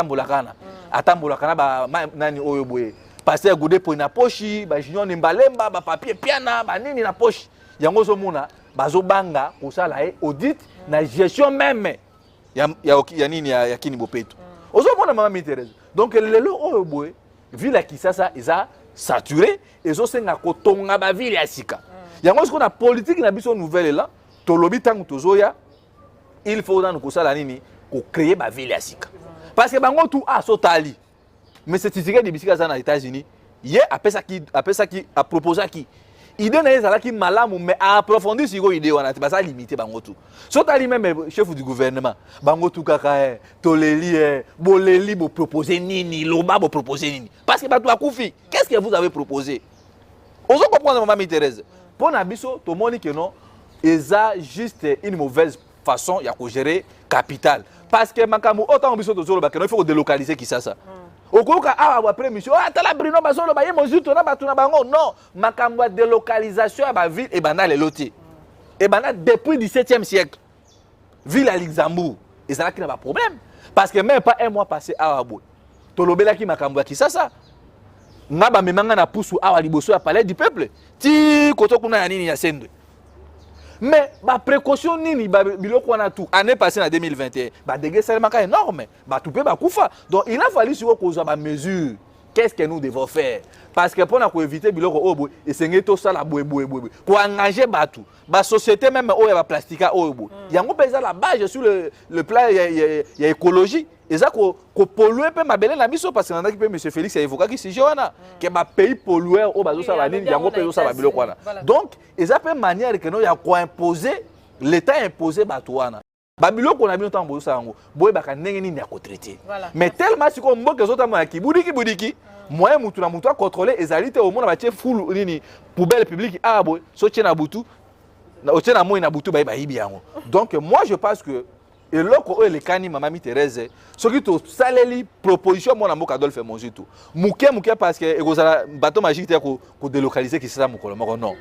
atambola kana ba nani oyo boye passer goudé pour na poche ba junior nimbalemba ba papier piana ba nini na poche yango zo mona bazo banga ko sala audit na gestion même ya nini ya Kini Bopeto ozo mona mama mi Thérèse donc lelo oyo boye ville ya Kisasa eza saturé ezo senga ko tonga ba ville ya sika yango ce qu'on a politique na biso nouvelle là tolobi tangu tozoya il faut dans ko sala nini ko créer ba ville ya sika parce que bango tout sotali mais c'est ticket de bisika za na États-Unis ye apesa ki a proposer ki idée na ezala ki malamu mais a approfondir siko idée wana te basa limiter bango tout sotali même chef du gouvernement bango tout kaka toleli boleli bo proposer nini loba bo proposer nini parce que bato akufi qu'est-ce que vous avez proposé ozo comprendre maman mi Thérèse pour Nabiso, tout le monde que non, eza juste une mauvaise façon ya ko gérer capital. Parce que makamu autant biso tozolo ba que non il faut délocaliser Kisasa. Okoka après mission tala Bruno bazolo ba yemozu to na batu na bango non makamu délocalisation ba ville et bana les lotis. Et bana depuis 17e siècle. Ville à Luxembourg, et ça là qui n'a pas problème parce que même pas un mois passé à Abo. Tolobela ki makamu Kisasa. nga ba memanga na pusu awa liboso ya palais du peuple ti koto kuna ya nini ya sendwe. Mais ba précaution nini ba biloko wana tout année passée en 2021 ba dégâts seulement énorme ba tout peut ba kufa. Donc il a fallu sur cause ba mesure. Qu'est-ce que nous devons faire? Parce que pour éviter biloko obo et c'est tout ça la boue pour engager batu ba société même o ya ba plastique obo yango pesa la base sur le plan ya écologie et ça ko polluer pe mabele na biso parce que nandaki pe monsieur Félix a évoqué qui si wana que ba pays pollueur o bazo ça ba nini yango pesa ça ba biloko wana. Donc et ça peut manière que no ya ko imposer l'état imposer batu wana ba biloko na bino tant bozo yango boye ba ka ndenge nini ya ko traiter. Mais tellement si ko mboka zota mo ya kibudiki moyen mutu na mutu a contrôler ezalité au monde ba tie full nini poubelle publique ah boy so tie na butu na o tie na moi na butu ba yibi yango. Donc moi je pense que et loko o le kani mama mi Thérèse ce qui to saleli proposition mon amour Adolphe Monjitu muke parce que ekozala bateau magique te ko délocaliser qui ça mokolo moko non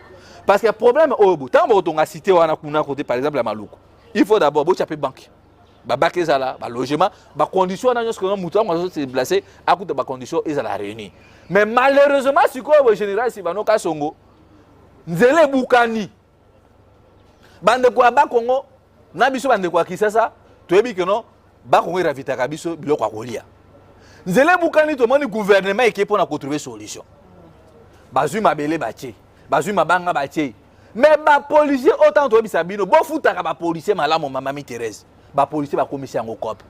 parce que problème o bo tant boto nga cité wana kuna côté par exemple la Maluku il faut d'abord bo chaper banque ba bac ezala ba logement ba condition na nyos ko mutu ngo se déplacer à côté ba condition ezala réunir. Mais malheureusement si ko au général Sibano Kasongo nzele bukani bande ko ba Kongo na biso bande ko Kisasa toyebi que non ba Kongo ravitaka biso biloko akolia nzele bukani to moni gouvernement qui pour na trouver solution bazui mabele batie bazui mabanga batie. Mais ba policier autant toyebi sabino bo futaka ba policier malamu mama mi Thérèse ba policier ba commissaire ngo cop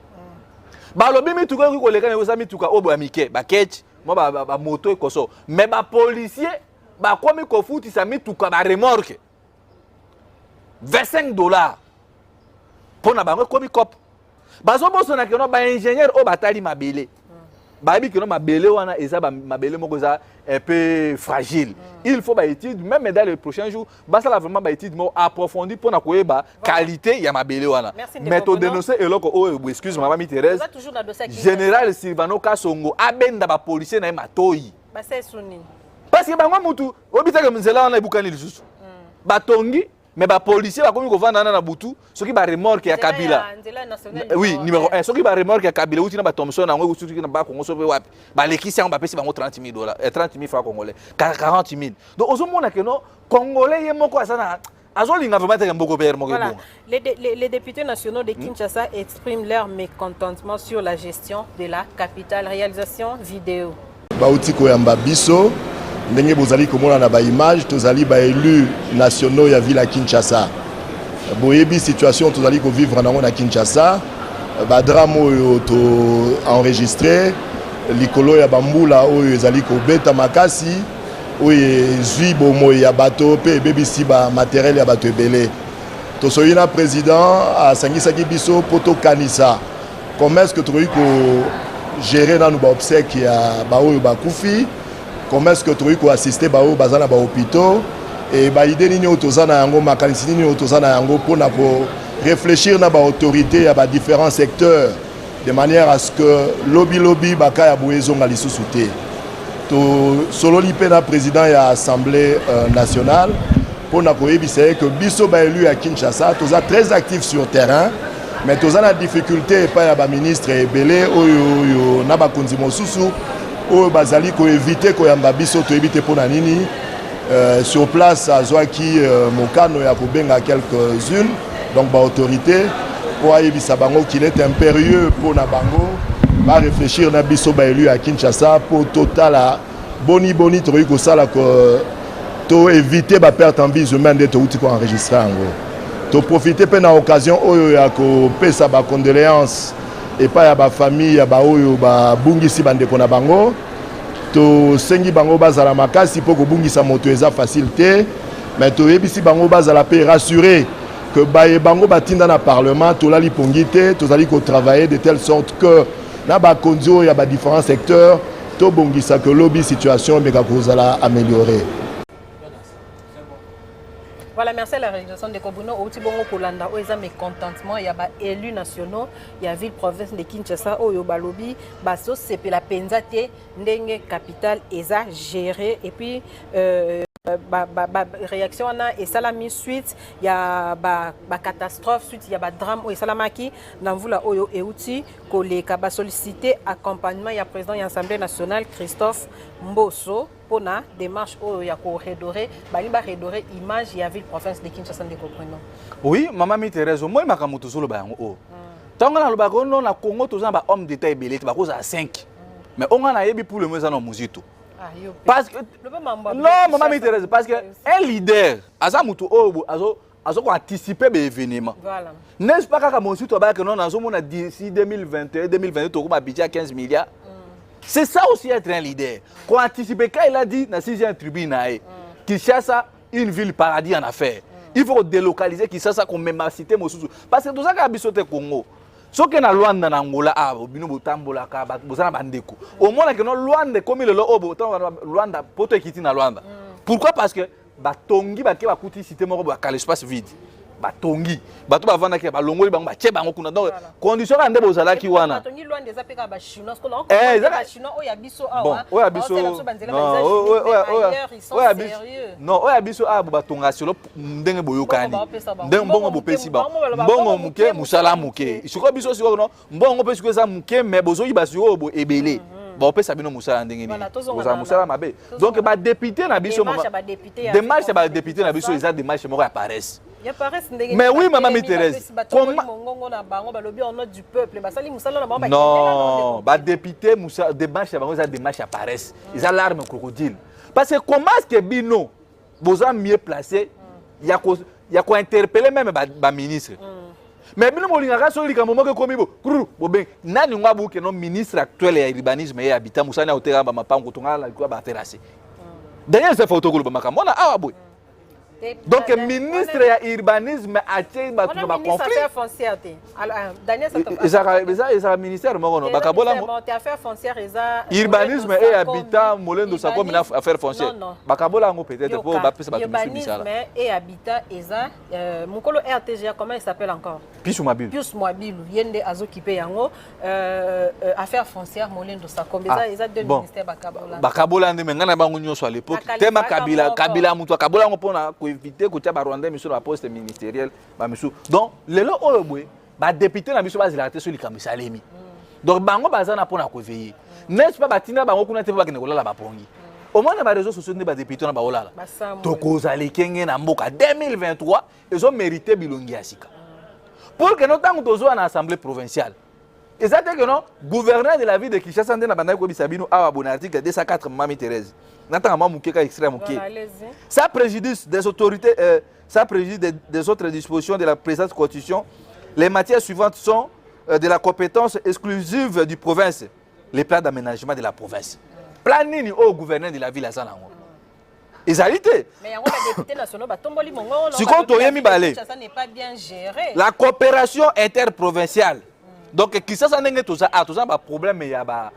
ba lobi mituka ko lekana ko sa mituka obo ya mike ba ketch mo ba moto e koso. Mais ba policier ba komi ko futi sa mituka ba remorque $25 pour na bango komi cop bazo boso na keno ba ingénieur o batali mabele ba bi keno mabele wana eza ba mabele moko za un peu fragile. Il faut ba étude même dans les prochains jours ba ça vraiment ba étude mo approfondie pour na koyeba qualité ya mabele wana. Méthode dénoncer eloko o excuse mama mi Thérèse général Silvano Kasongo abenda ba policier na matoyi ba c'est suni parce que bango mutu obitaka mzela wana ibukani lisusu batongi. Mais ba policier ba komi ko vanda na butu soki ba remorque ya Kabila oui numéro 1 soki ba remorque ya Kabila uti na ba Thomson na ngo soki na ba Kongo so pe wapi ba lekisi yango ba pesi bango $30,000 30,000 francs congolais 40,000. Donc ozo mona que non congolais ye moko asana azolinga vraiment te mboko père moko. Voilà. Les députés nationaux de Kinshasa expriment leur mécontentement sur la gestion de la capitale. Réalisation vidéo ba uti ko yamba biso ndenge bozali komona na ba image tozali ba élus nationaux ya ville à Kinshasa boyebi situation tozali ko vivre na Kinshasa ba drame oyo to enregistré likolo ya bambula oyo ezali ko beta makasi oyo zui bomo ya bato pe bebisi ba matériel ya bato ebele to soyina président asangisaki biso poto kanisa comment est-ce que toyi ko gérer na ba obsèque ya ba oyo ba kufi. Comment est-ce que tu as assisté à des hôpitaux et l'idée de yango makanisi nini otozana yango pour réfléchir na ba autorité à différents secteurs de manière à ce que lobby baka ya boezonga lisusu te to solo lipe na président ya assemblée nationale pour na koyebisa que biso ba élu à Kinshasa toza très actif sur terrain mais toza na difficulté pa ya ba ministre ebele oyo na ba konzi mosusu o bazali ko éviter ko yamba biso to éviter pour na nini sur place azwaki mokano ya ko benga quelques-unes donc ba autorité pour ayebisa bango qu'il est impérieux pour na bango ba réfléchir na biso ba élu à Kinshasa pour total boni to ko sala ko to éviter ba perte en vie humaine de to uti ko enregistrer ngo to profiter pe na occasion oyo ya ko pesa ba condoléances et pas ya ba famille ya ba oyo ba bungisi bande ko na bango to sengi bango bazala makasi po ko bungisa moto eza facilité mais to yebisi bango bazala pe rassurer que ba e bango batinda na parlement to la li pongité to zali ko travailler de telle sorte que na ba konzo ya ba différents secteurs to bongisa que lobby situation mais ka kozala améliorer. Voilà, merci à la réalisation de Kobuno. Au Tibongo Kolanda, où ils ont mécontentement, il y a des élus nationaux, il y a ville province de Kinshasa, où il y a lobby, c'est la penzate, ndenge capitale, ils ont géré. Et puis, réaction et salami suite il y a catastrophe suite il y a drame et salamaki dans vous la oyo et outil que les solliciter accompagnement il y a président de l'Assemblée nationale Christophe Mbosso pour la démarche oyo ya ko redorer baliba redorer image il y a ville province de Kinshasa de comprenons. Oui maman mi Thérèse moi makamuto solo ba yango tango na lobako non na Congo tozana ba homme d'état ebele ba koza 5 mais on a yebi pour le moins na muzito. Parce que non maman mi Thérèse parce que un leader azamuto obo azo ko anticiper be événement. Voilà. N'est-ce pas kaka muzito ba que non nazo mona d'ici 2021 2022 to ko ba budget 15 milliards. C'est ça aussi être un leader. Qu'on anticiper quand il a dit dans 6e tribune Kinshasa une ville paradis en affaires. Il faut délocaliser Kinshasa comme même cité Mosusu parce que tout ça ka bisote Congo. Ce que na Luanda na Angola bino botambola ka bozana bandeko. Au moins que non Luanda comme le lo Luanda poto ekiti na Luanda. Pourquoi? Parce que batongi ke bakuti cité moko ba kala espace vide. Batongi bato bavanda ke balongoli bango ba tie bango kuna donc condition ka ndebo zala ki wana. Batongi Luanda ezapeka ba chinois ko non. Ba chinois oya biso awa. Oya biso. Non, oya biso batonga solo ndenge boyokani. Ndenge mbongo bopesi ba. Mbongo muke musala muke. Isiko biso siko non. Mbongo pesi ko za muke mais bozo yiba siko bo ebele. Ba opesa bino musala ndenge ni. Boza musala mabe. Donc ba député na biso mama. Démarche ba député na biso eza démarche moko apparaissent. Mais oui, maman mi Thérèse. Non, bah député, démarche, démarche apparaissent. Ils ont l'arme crocodile. Parce que comment est-ce que Bino, vous avez mieux placé, il y a quoi interpeller même le ministre. Mais Bino Molingara, sur le moment que comme nani ngabu que non ministre actuel et urbanisme et habitat, Moussa na otera ba mapa ngotonga la quoi ba terrasser. D'ailleurs, c'est photo que le makamona ah boy. Donc le ministre de l'urbanisme a été battu dans le conflit. C'est ministère affaires foncières. Urbanisme et habitat, molendo sa comme affaires foncières. Bakabola peut-être pour urbanisme et habitat eza mukolo RTGA comment il s'appelle encore? Pius Mwabilu. Pius Mwabilu yende azokipe yango affaires foncières molendo sa comme eza deux ministères bakabola. Bakabola ndeme ngana bango nyonso à l'époque. Tema Kabila muto Kabila ngopona éviter que tu as Rwanda sur la poste ministérielle donc les lots ba député na biso bazilate sur likamisalemi donc bango bazana pona ko veiller n'est-ce pas batina bango kuna te ba kene kolala ba pongi au moins na ba réseaux sociaux ne ba député na ba olala to kozali kenge na mboka 2023 ils ont mérité bilongi asika pour que notango tozo na assemblée provinciale et ça que non gouverneur de la ville de Kinshasa ndena banda ko bisabino awa bon article 204 Mami Thérèse. Ça préjudice des autorités, ça préjudice des autres dispositions de la présente constitution. Les matières suivantes sont de la compétence exclusive du province, les plans d'aménagement de la province. Planning au gouverneur de la ville à Sanango. Égalité. Mais il y a des députés nationaux, ça n'est pas bien géré. La coopération interprovinciale. Donc, qui ça n'est pas problème, il y a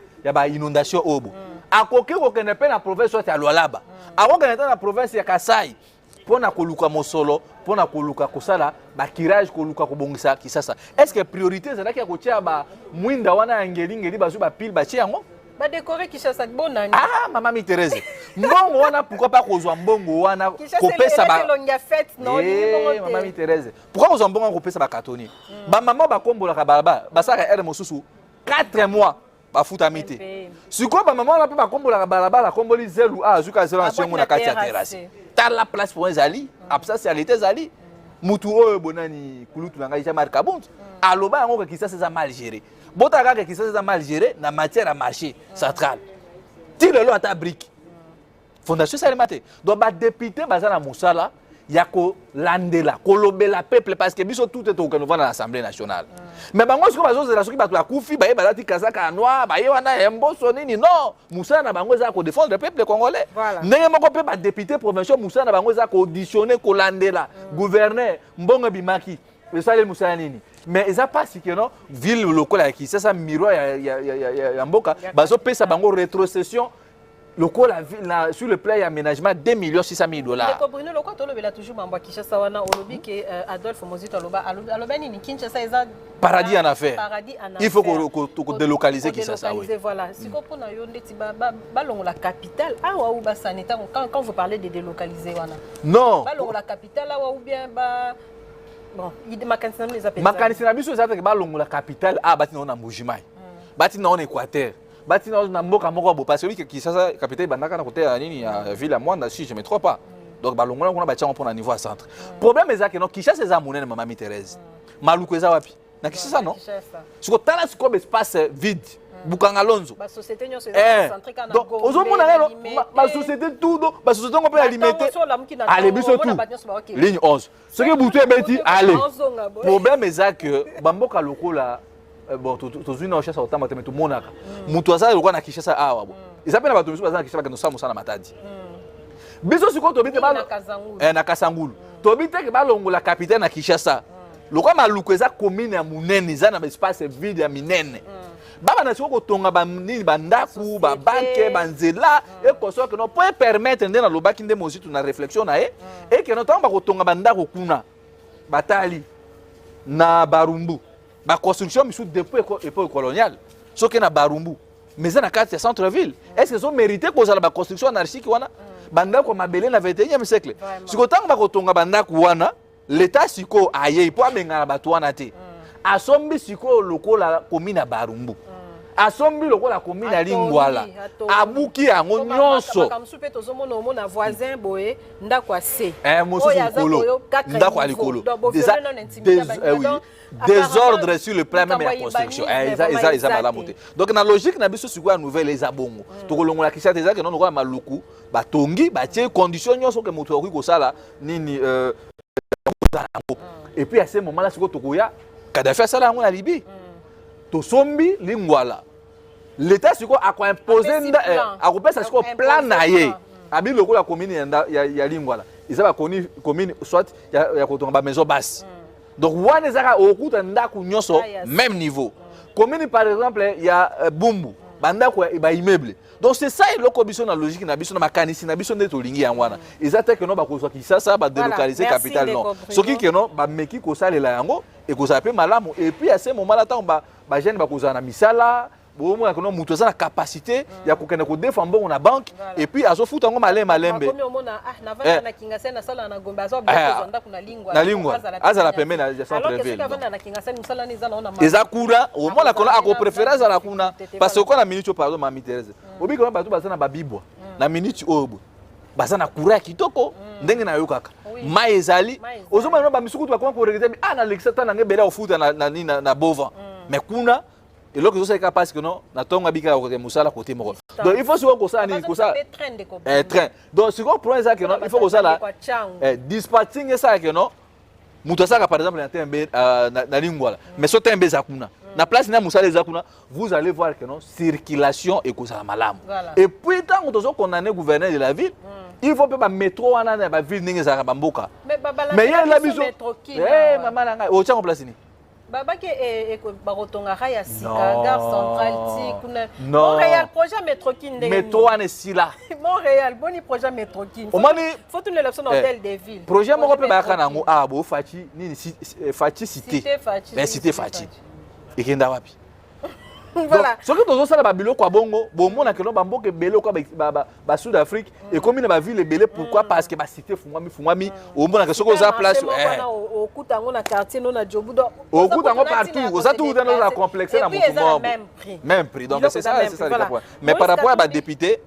une inondation au bout. A koke ko kene pe na province ya Lualaba. A ko kene na province ya Kasai. Pona koluka mosolo, pona koluka kosala ba kirage koluka ko bongisa Kisasa. Est-ce que priorité c'est là ki akotia ba mwinda wana ngeli bazu ba pile ba tia ngo? Ba décorer Kisasa bonani. Ah maman mi Thérèse. Mbongo wana pourquoi pas kozwa mbongo wana kopesa ba fête non maman mi Thérèse. Pourquoi kozwa mbongo kopesa ba katoni? Ba maman ba kombola ka baba, ba saka ere mosusu 4 mois. Ba futamite. Siko ba maman na pe ba kombola balabala komboli zelu azuka zelu na songo na kati ya terrasse. Ta la place pour zali, absence ya l'été zali. Mutu oyo bonani kulutu na ngai ja marka buntu. Aloba ngo que ça c'est mal géré. Bota ka que ça c'est mal géré na matière à marché central. Ti le lo ata brique. Fondation Salimate. Donc ba député bazana musala yako landela kolobela peuple parce que biso tout est au Canada dans l'Assemblée nationale. Mais bango siko bazo zela soki bato la kufi baye balati kazaka noir baye wana emboso nini non Moussa na bango za ko défendre le peuple congolais. Ndenge moko pe ba député provincial Moussa na bango za ko auditionner ko landela gouverneur Mbongo Bimaki le sale Moussa nini. Mais ils a pas si que non ville locale qui ça miroir ya mboka bazo pesa bango rétrocession local sur le plan aménagement 2 600 000 dollars. Ndeko Bruno local to lobela toujours mamba Kinshasa wana olobi que Adolphe Mozito aloba ni Kinshasa eza paradis en affaires. Paradis en affaires. Il faut qu'on délocaliser Kinshasa. Oui. Voilà. Si on prend yo ndeti balongo la capitale awa ou ba sanitaire quand vous parlez de délocaliser wana. Non. Balongo la capitale awa ou bien ba bon, il makanisi les appelle. Makanisi na biso ezata ke balongo la capitale a bati na Mbujimai. Bati na en Équateur. Bati na mboka moko bo parce que Kinshasa capitale bandaka na côté ya nini ya ville à Mwanda si je me trompe pas. Donc balongo na kuna bati on prend niveau à centre. Problème ezaka non Kinshasa eza monene maman Thérèse. Maluku eza wapi? Na Kinshasa non? Siko tala siko espace vide. Bukanga Lonzo. Ba société nyonso eza centré kana go. Donc ozomona lelo ba société tout do ba société on peut alimenter. Allez biso tout. Ligne 11. Ce que butu ebeti allez. Problème ezaka que bamboka lokola bon tozwi na recherche autant mais tout monaka. Mutu aza lokola na Kinshasa awa bo. Ils appellent bato biso baza na Kinshasa bakendo sa musana matadi. Biso siko tobite ba na Kasangulu. Tobite ke balongola capitaine na Kinshasa. Lokola maluku eza commune ya munene eza na espace vide ya minene. Baba na siko tonga ba nini bandaku ba banque banzela et koso que non peut permettre ndena lobaki nde mozitu na réflexion na et que non tamba ko tonga bandaku kuna batali na Barumbu ba construction misu depuis époque coloniale soki na Barumbu mais na carte ya centre ville est-ce qu'ils ont mérité cause la ba construction anarchique wana bandaku mabele na 21e siècle siko tanga ba ko tonga bandaku wana l'état siko aye po abenga na bato wana te asombi siko lokola commune ya Barumbu asombi lokola commune ya Lingwala abuki yango nyonso makamsu pe tozomona omona voisin boye ndako ase mosusu likolo ndako likolo désordre sur le plan même ya construction eza malamu te donc na logique na biso siko ya nouvelle eza bongo tokolongola Kinshasa eza ke non lokola maluku batongi batie condition nyonso ke moto akoki kosala nini et puis à ce moment là siko tokoya Kadhafi asala yango na Libye tosombi Lingwala l'état siko akoimposer akopesa siko plan na ye abi lokola commune ya Lingwala eza ba commune soit ya kotonga ba maison basse donc wana ezaka okuta ndako nyonso même niveau commune par exemple ya Bumbu bandako ba immeuble donc c'est ça eloko biso na logique na biso na makanisi na biso nde tolingi yango wana eza te que non ba kozwa Kinshasa ba délocaliser capitale non soki que non ba meki kosalela yango et kozala pe malamu et puis à ce moment là tant ba jeune ba kozala na misala bon que non mutu na capacité ya kokenda ko défendre bon na banque et puis azofuta ngo malembe comme omona na vana na Kinshasa na sala na Gombe azo bezonda kuna lingwa azala pembe na centre ville alors que na Kinshasa musala ni zana ona eza kura omona kola ako préférence à la kuna parce que na minute pardon mami Thérèse obi ko ba tu bazana ba bibwa na minute obo bazana kura kitoko ndenge na yokaka mai ezali ozoma no ba misukutu ba ko regretter na l'exta na ngebela ofuta na bova mais kuna et là que ça est capable que non na tonga bika ko musala côté moko donc il faut que ça ni ko ça train donc si on prend ça que non il faut que ça là dispatching ça que non mutasaka par exemple na tembe na Lingwala mais so tembe za kuna na place na musala za kuna vous allez voir que non circulation et cause malamu et puis tant que tozo condamner gouverneur de la ville il faut pas métro wana na ba ville ningi za bamboka mais il y a la biso maman na ngai o tchango place ni Baba ke barotonga ya sika gare centrale ti kuna Montréal projet métro kin ndenge métro ane sila Montréal boni projet métro kin faut une élection hôtel des villes projet moko pe ba kana ngo bo fachi nini fachi cité cité fachi ekenda wapi voilà ce que tozo sala ba biloko ya bongo bomona ke no bamboke belo kwa ba Sud Afrique et comme na ba ville belé pourquoi parce que ba cité fungwami omona ke soko za place okuta ngo na quartier no na Djobudo okuta ngo partout oza tout dans la complexe na mutumo même prix donc c'est ça le point mais par rapport à ba député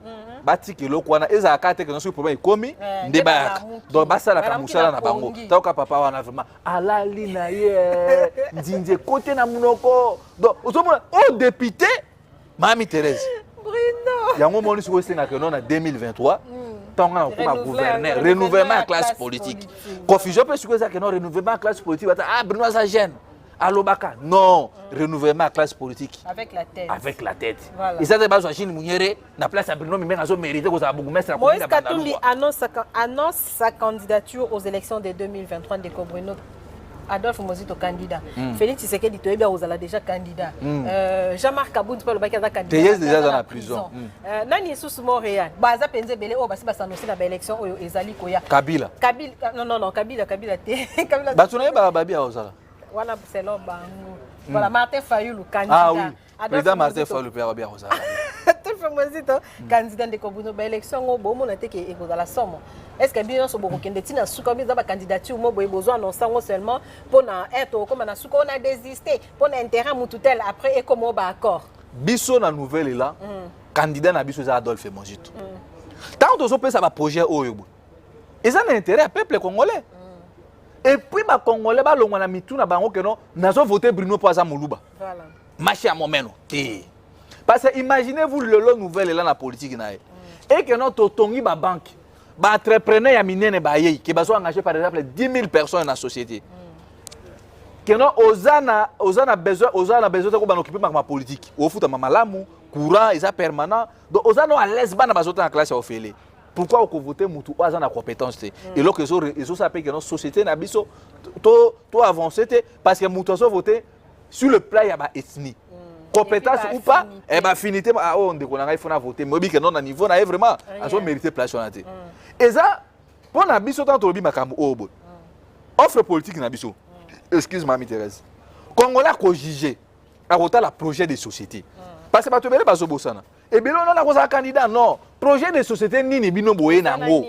batiki eloko wana eza akate ke no so problème ekomi ndeba donc basala ka musala na bango toka papa wana vraiment alali na ye ndinje côté na munoko donc ozomona au député Mami Thérèse Bruno yango moni siko senga ke non na 2023 tonga na kuma gouverneur renouvellement de classe politique confusion pe siko ça que non renouvellement de classe politique Bruno ça gêne alobaka non renouvellement de classe politique avec la tête et ça c'est pas Joachim Munyere na place à Bruno Mimena zo mérité ko za bourgmestre Moïse Katumbi annonce sa candidature aux élections de 2023 de Bruno Adolphe Mozito candidat. Félix Tshisekedi toyebi ozala déjà candidat. Jean-Marc Kabund pe lobaki aza candidat. Teyes déjà dans la prison. Nani sous Montréal. Baza penze belé o basi basanosi na ba élection oyo ezali koya. Kabila. Non, Kabila te. Kabila. Batunaye ba babi a ozala. Voilà, c'est là bango. Voilà, Martin Fayulu candidat. Ah oui. Président Martin Fayulu pe babi a ozala. Adolphe Mozito candidat de Kobuno ba élection o bo mona te ke ekozala somo. Est-ce que bien sûr beaucoup de tina sous comme ça candidature mo boy besoin annoncer seulement pour être comme na sous on a désisté pour intérêt mututel après et comme ba accord biso na nouvelle là candidat na biso za Adolphe Mozito tant on peut ça ba projet oyo ils ont intérêt à peuple congolais et puis ba congolais ba longwa na mitu na bango que non nazo voter Bruno Poza Moluba voilà marché à momeno parce que imaginez-vous le nouvelle là na politique na et que non totongi ba banque ba entrepreneur ya minene ba yei qui ba so engagé par exemple 10 000 personnes dans la société que non ozana besoin ko ba occuper ma politique au futa malamu courant isa permanent donc ozana à l'aise bana ba zota na classe au fele pourquoi ko voter mutu ozana compétence et là que eso ça peut que notre société na biso to avancer parce que mutu so voter sur le plan ya ba ethnie compétence ou pas et bah finité on déconne il faut voter mais que non à niveau na vraiment à son mériter place on a dit et ça pour na biso tant to bi makambo obo offre politique na biso excuse-moi Thérèse congolais ko juger à côté la projet de société parce que ba to bele ba zo bosana et bien non na ko candidat non projet de société nini bino boye na ngo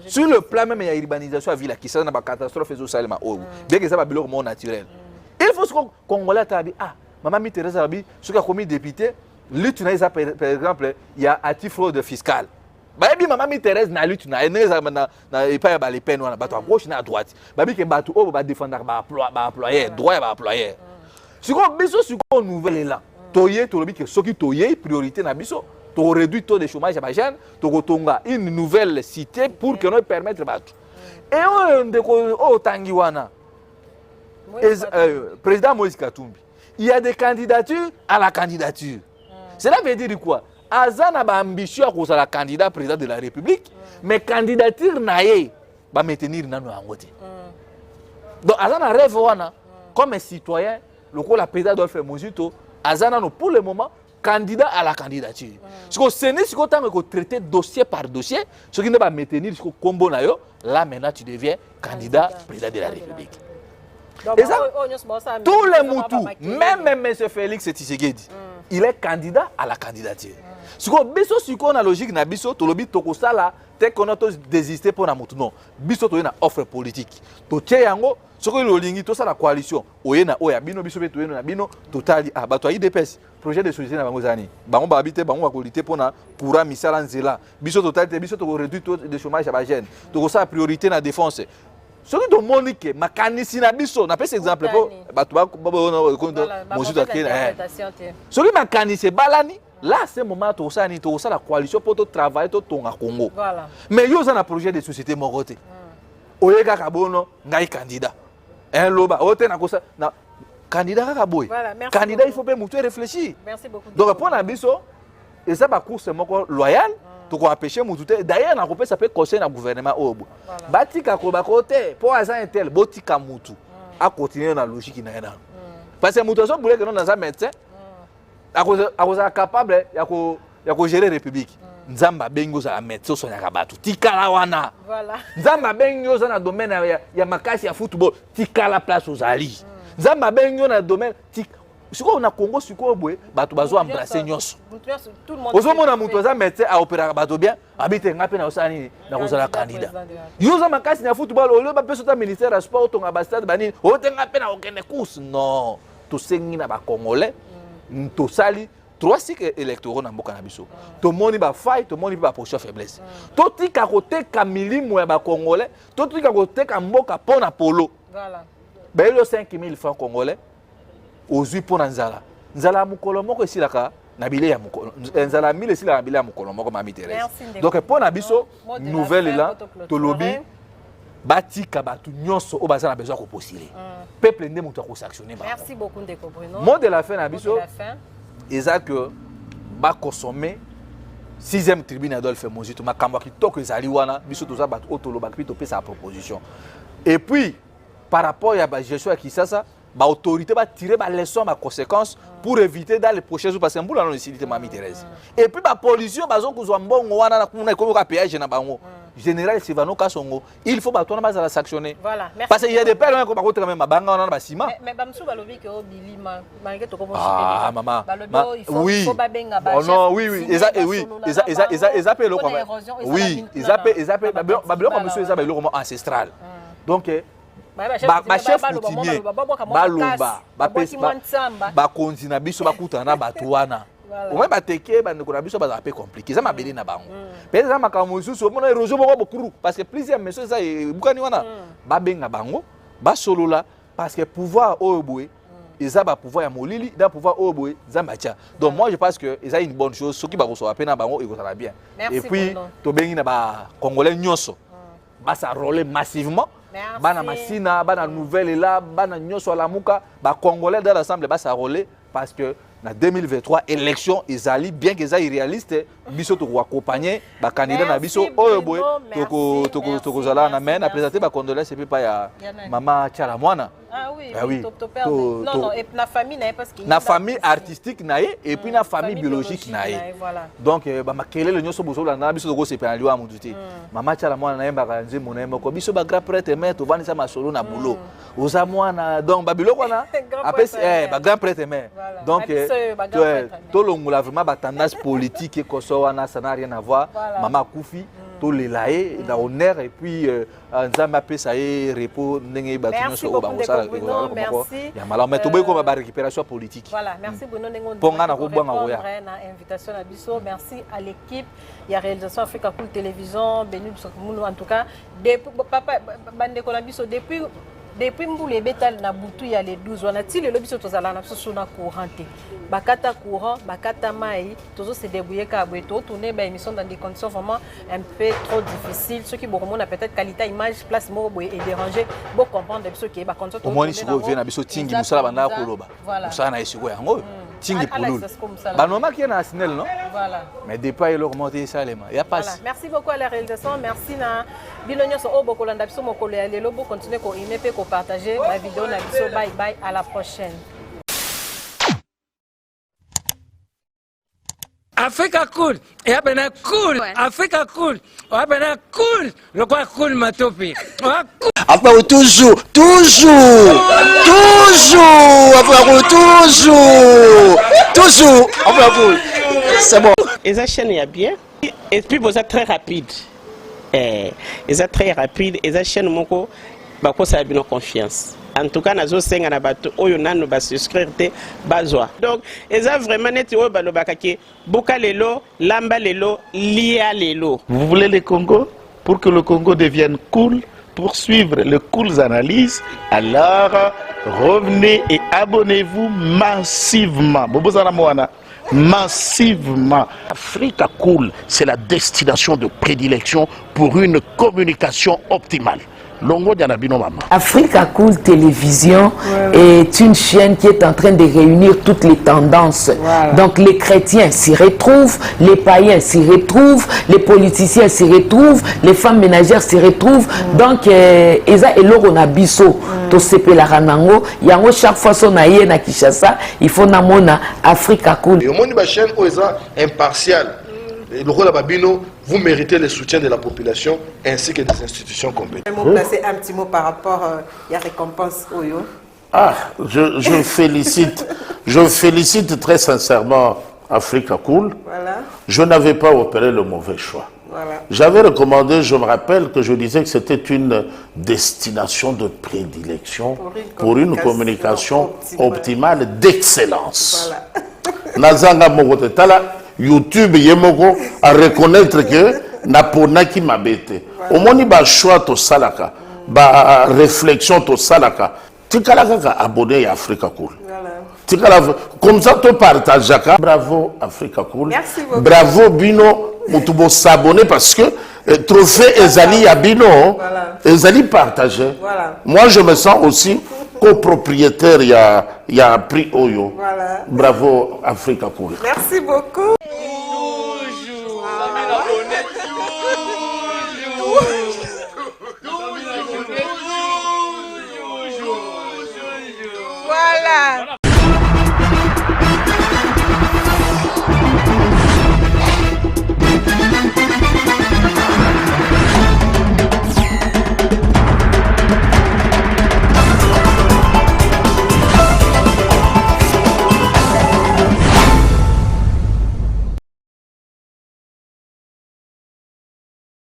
sur le plan même ya urbanisation à ville qui ça na ba catastrophe zo salema obo bien que ça ba bilo monde naturel il faut que congolais tabi Maman Thérèse Arabi, ce qui a commis député, lutte par exemple, il y a anti-fraude fiscale. Babi Maman Thérèse na lutte na pas les peines à gauche na à droite. Babi que batu o ba défendre ba employeur, droit ba employeur. Ce qu'on biso ce qu'on nouvelle là. Toyé to lobi que ce qui toyé priorité na biso, to réduit taux de chômage à Bajan, to tonga une nouvelle cité pour que nous permettre batu. Et on tangiwana. Président Moïse Katumbi. Il y a des candidatures à la candidature. Cela veut dire quoi? Azan a ambition à cause la candidat président de la République, mais candidature naïe va maintenir dans nos angotés. Donc Azan a rêve comme un citoyen, le coup la président Adolphe Mozito, Azan a pour le moment candidat à la candidature. Ce que c'est ce qu'on traiter dossier par dossier, ce qui ne va maintenir ce combo naïo, là maintenant tu deviens candidat président de la République. Donc, et ça, tous les moutous, même M. Félix Tshisekedi, il est candidat à la candidature. Ce qu'on a logique na biso, to lobi to kosala, tel qu'on a désisté pour na moutou non. Biso to na offre politique. To tie yango, ce que l'olingi to ça la coalition. Oyena oya bino biso beto na bino totali ah bato IDPS projet de société na bango zani. Bango ba habiter bango ba qualité pour na courant misala nzela. Biso totalité biso to réduire taux de chômage à ba jeune. To ça priorité na défense. Ce qui est monique, ma canisi na biso, na pèse exemple pour batuba Mozito akena. Ce qui ma canisi balani, là c'est moment to ça ni to ça la coalition pour travailler to tonga Congo. Voilà. Mais yo ça na projet de société morote. Oyeka kabono ngai candidat. Un loba, ote na kosa na candidat kaka boy. Candidat il faut pas mutu réfléchir. Merci beaucoup. Donc pour na biso et ça ba course moko loyal. Donc on a empêché mon tout. D'ailleurs, on a ça peut conseiller le gouvernement au bout. Batika ko ba côté pour azan tel botika mutu a continuer dans la logique na yana. Parce que mutu so boule que non dans un médecin a cause capable ya ko gérer république. Nzamba bengo za médecin so nyaka batu. Tikala wana. Voilà. Nzamba bengo za na domaine ya makasi ya football, tikala place aux ali. Nzamba bengo na domaine si on a Congo si quoi boue bato bazo embrasser nyonso tout le monde ozo mona mutu za médecin a opérer bato bien habite ngape na osani na kozala candidat yoza makasi na football ole ba peso ta ministère ya sport to nga stade bani otenga pe na okende course non to sengi na ba congolais to sali trois cycles électoraux na mboka na biso to moni ba faille to moni ba position faiblesse to tika ko teka milimo ya ba congolais to tika ko teka mboka pona polo voilà ba yo 5000 francs congolais ozui pour nzala nzala mukolo moko esilaka na bile ya mukolo nzala 1000 esilaka na bile ya mukolo moko mami Thérèse donc pour na biso nouvelle là to lobi batika batu nyonso o bazana besoin ko postuler peuple ndé mutu ko sanctionner ba merci beaucoup Ndeko Bruno mot de la fin na biso eza que ba consommer 6e tribune Adolphe Mozito makambo ki toko ezali wana biso toza batu otolo ba pito pesa proposition et puis par rapport à la gestion qui ça l'autorité va tirer les leçons, les conséquences pour éviter dans les prochains jours parce que nous avons décidé Mamie Thérèse. Et puis la pollution, général Sivano Kassongo, il faut que la sanctionner. Voilà. Parce qu'il y a des pères qui ont même banga ciment. Mais Bamsou Balobi que Billy malgré tout comme ah maman. Oui. Non oui. Ils appellent comment? Oui, ils appellent ancestral. Donc ba chef coutumier baloba ba konzina biso bakutana batwana Ouma bateke bandeko na biso baza peu compliqué ça mabeli na bango peut-être ça makambo susu mona érosion boko bokuru parce que plusieurs messieurs ça bukani wana ba benga bango ba solola parce que pouvoir oboé ils ont pouvoir ya molili da pouvoir oboé zambacha donc moi je pense que ils ont une bonne chose ceux qui ba reçoit peine bango iko ça bien et puis to bengi na ba congolais nyonso ba ça roler massivement bana masina bana nouvelle là bana nyonso la muka ba congolais dans l'ensemble ba ça roler parce que en 2023 élection ils bien qu'ils aient réaliste biso to accompagner ba candidat na biso oyo boy toko zala na men a présenter ba condoléances et puis pas ya maman Tchala Mwana. Ah oui, non, et la famille n'est parce qu'il la famille artistique naé et puis la famille biologique naé. Donc ba makele le nyoso boso na biso ko sepena liwa mututi. Maman Tchala Mwana na yemba kanze monema ko biso ba grand prêtre mais to vani sa masolo na boulot. Oza mwana donc ba biloko na après ba grand prêtre mais. Donc tout le monde a vraiment ba tendance politique et koso wana ça n'a rien à voir. Maman Koufi tout les laé dans honneur et puis nzamba pesa e repos ndenge ba tunyo so ba ça merci ya mala mais to boy ko ba récupération politique. Voilà, merci Bruno Nengo ponga na ko banga oya na invitation à biso, merci à l'équipe, il y a réalisation Africa Cool Télévision, Benu Bisokumunu en tout cas depuis papa bande ko la biso depuis Mboulé Bétal na Boutou il y a les 12 on a ti le biso tozala na biso na couranté bakata courant bakata mai toujours se débrouiller ka boeto tourner ba émission dans des conditions vraiment un peu trop difficiles ceux qui beaucoup na peut-être qualité image place mo boy et déranger bo comprendre biso qui ba condition au moins ni siko vient na biso tingi musala banda koloba musala na isiko yango tingi pulul ba normal qui na snell non voilà mais depuis il remonter ça les il y a pas merci beaucoup à la réalisation merci na bilonyo so o boko landa biso mokolo ya lelo bo continuer ko aimer pe ko partager ma vidéo na biso bye bye à la prochaine. Africa cool, et abena cool, Africa cool, abena cool, le quoi cool matopi. Après toujours, après toujours, après c'est bon. Et ça chaîne est bien, et puis vous êtes très rapide. Et ça très rapide, et ça chaîne moko, bah quoi ça a bien confiance. En tout cas, nazo senga na bato oyo nanu ba souscrire te bazwa. Donc, eza vraiment net oyo ba lobakaki boka lelo, lamba lelo, lia lelo. Vous voulez le Congo? Pour que le Congo devienne cool, pour suivre les cool analyses, alors revenez et abonnez-vous massivement. Bobozana Moana. Massivement. Africa Cool, c'est la destination de prédilection pour une communication optimale. Africa Cool Télévision est une chaîne qui est en train de réunir toutes les tendances. Voilà. Donc les chrétiens s'y retrouvent, les païens s'y retrouvent, les politiciens s'y retrouvent, les femmes ménagères s'y retrouvent. Donc Eza et Loro na biso to sepe la ranango, yango chaque fois son aïe na Kinshasa, il faut namona Africa Cool. Et au monde de la chaîne Eza impartial. Le rôle de Babino, vous méritez le soutien de la population ainsi que des institutions compétentes. Placer un petit mot par rapport à la récompense Oyo. Ah, je félicite très sincèrement Africa Cool. Voilà. Je n'avais pas opéré le mauvais choix. Voilà. J'avais recommandé, je me rappelle que je disais que c'était une destination de prédilection pour une communication optimale d'excellence. Nazanga Mogotala. YouTube yemoko à reconnaître que napona qui m'a bêté. Au moins ba choix to salaka, ba réflexion to salaka. Tikalaka abonné à Africa Cool. Tikala comme ça to partage. Bravo Africa Cool. Merci beaucoup. Bravo Bino, mutubo s'abonner parce que trophée Ezali à Bino, Ezali partagé. Voilà. Moi je me sens aussi copropriétaire, il y a prix Oyo. Voilà. Bravo Africa Cool. Merci beaucoup.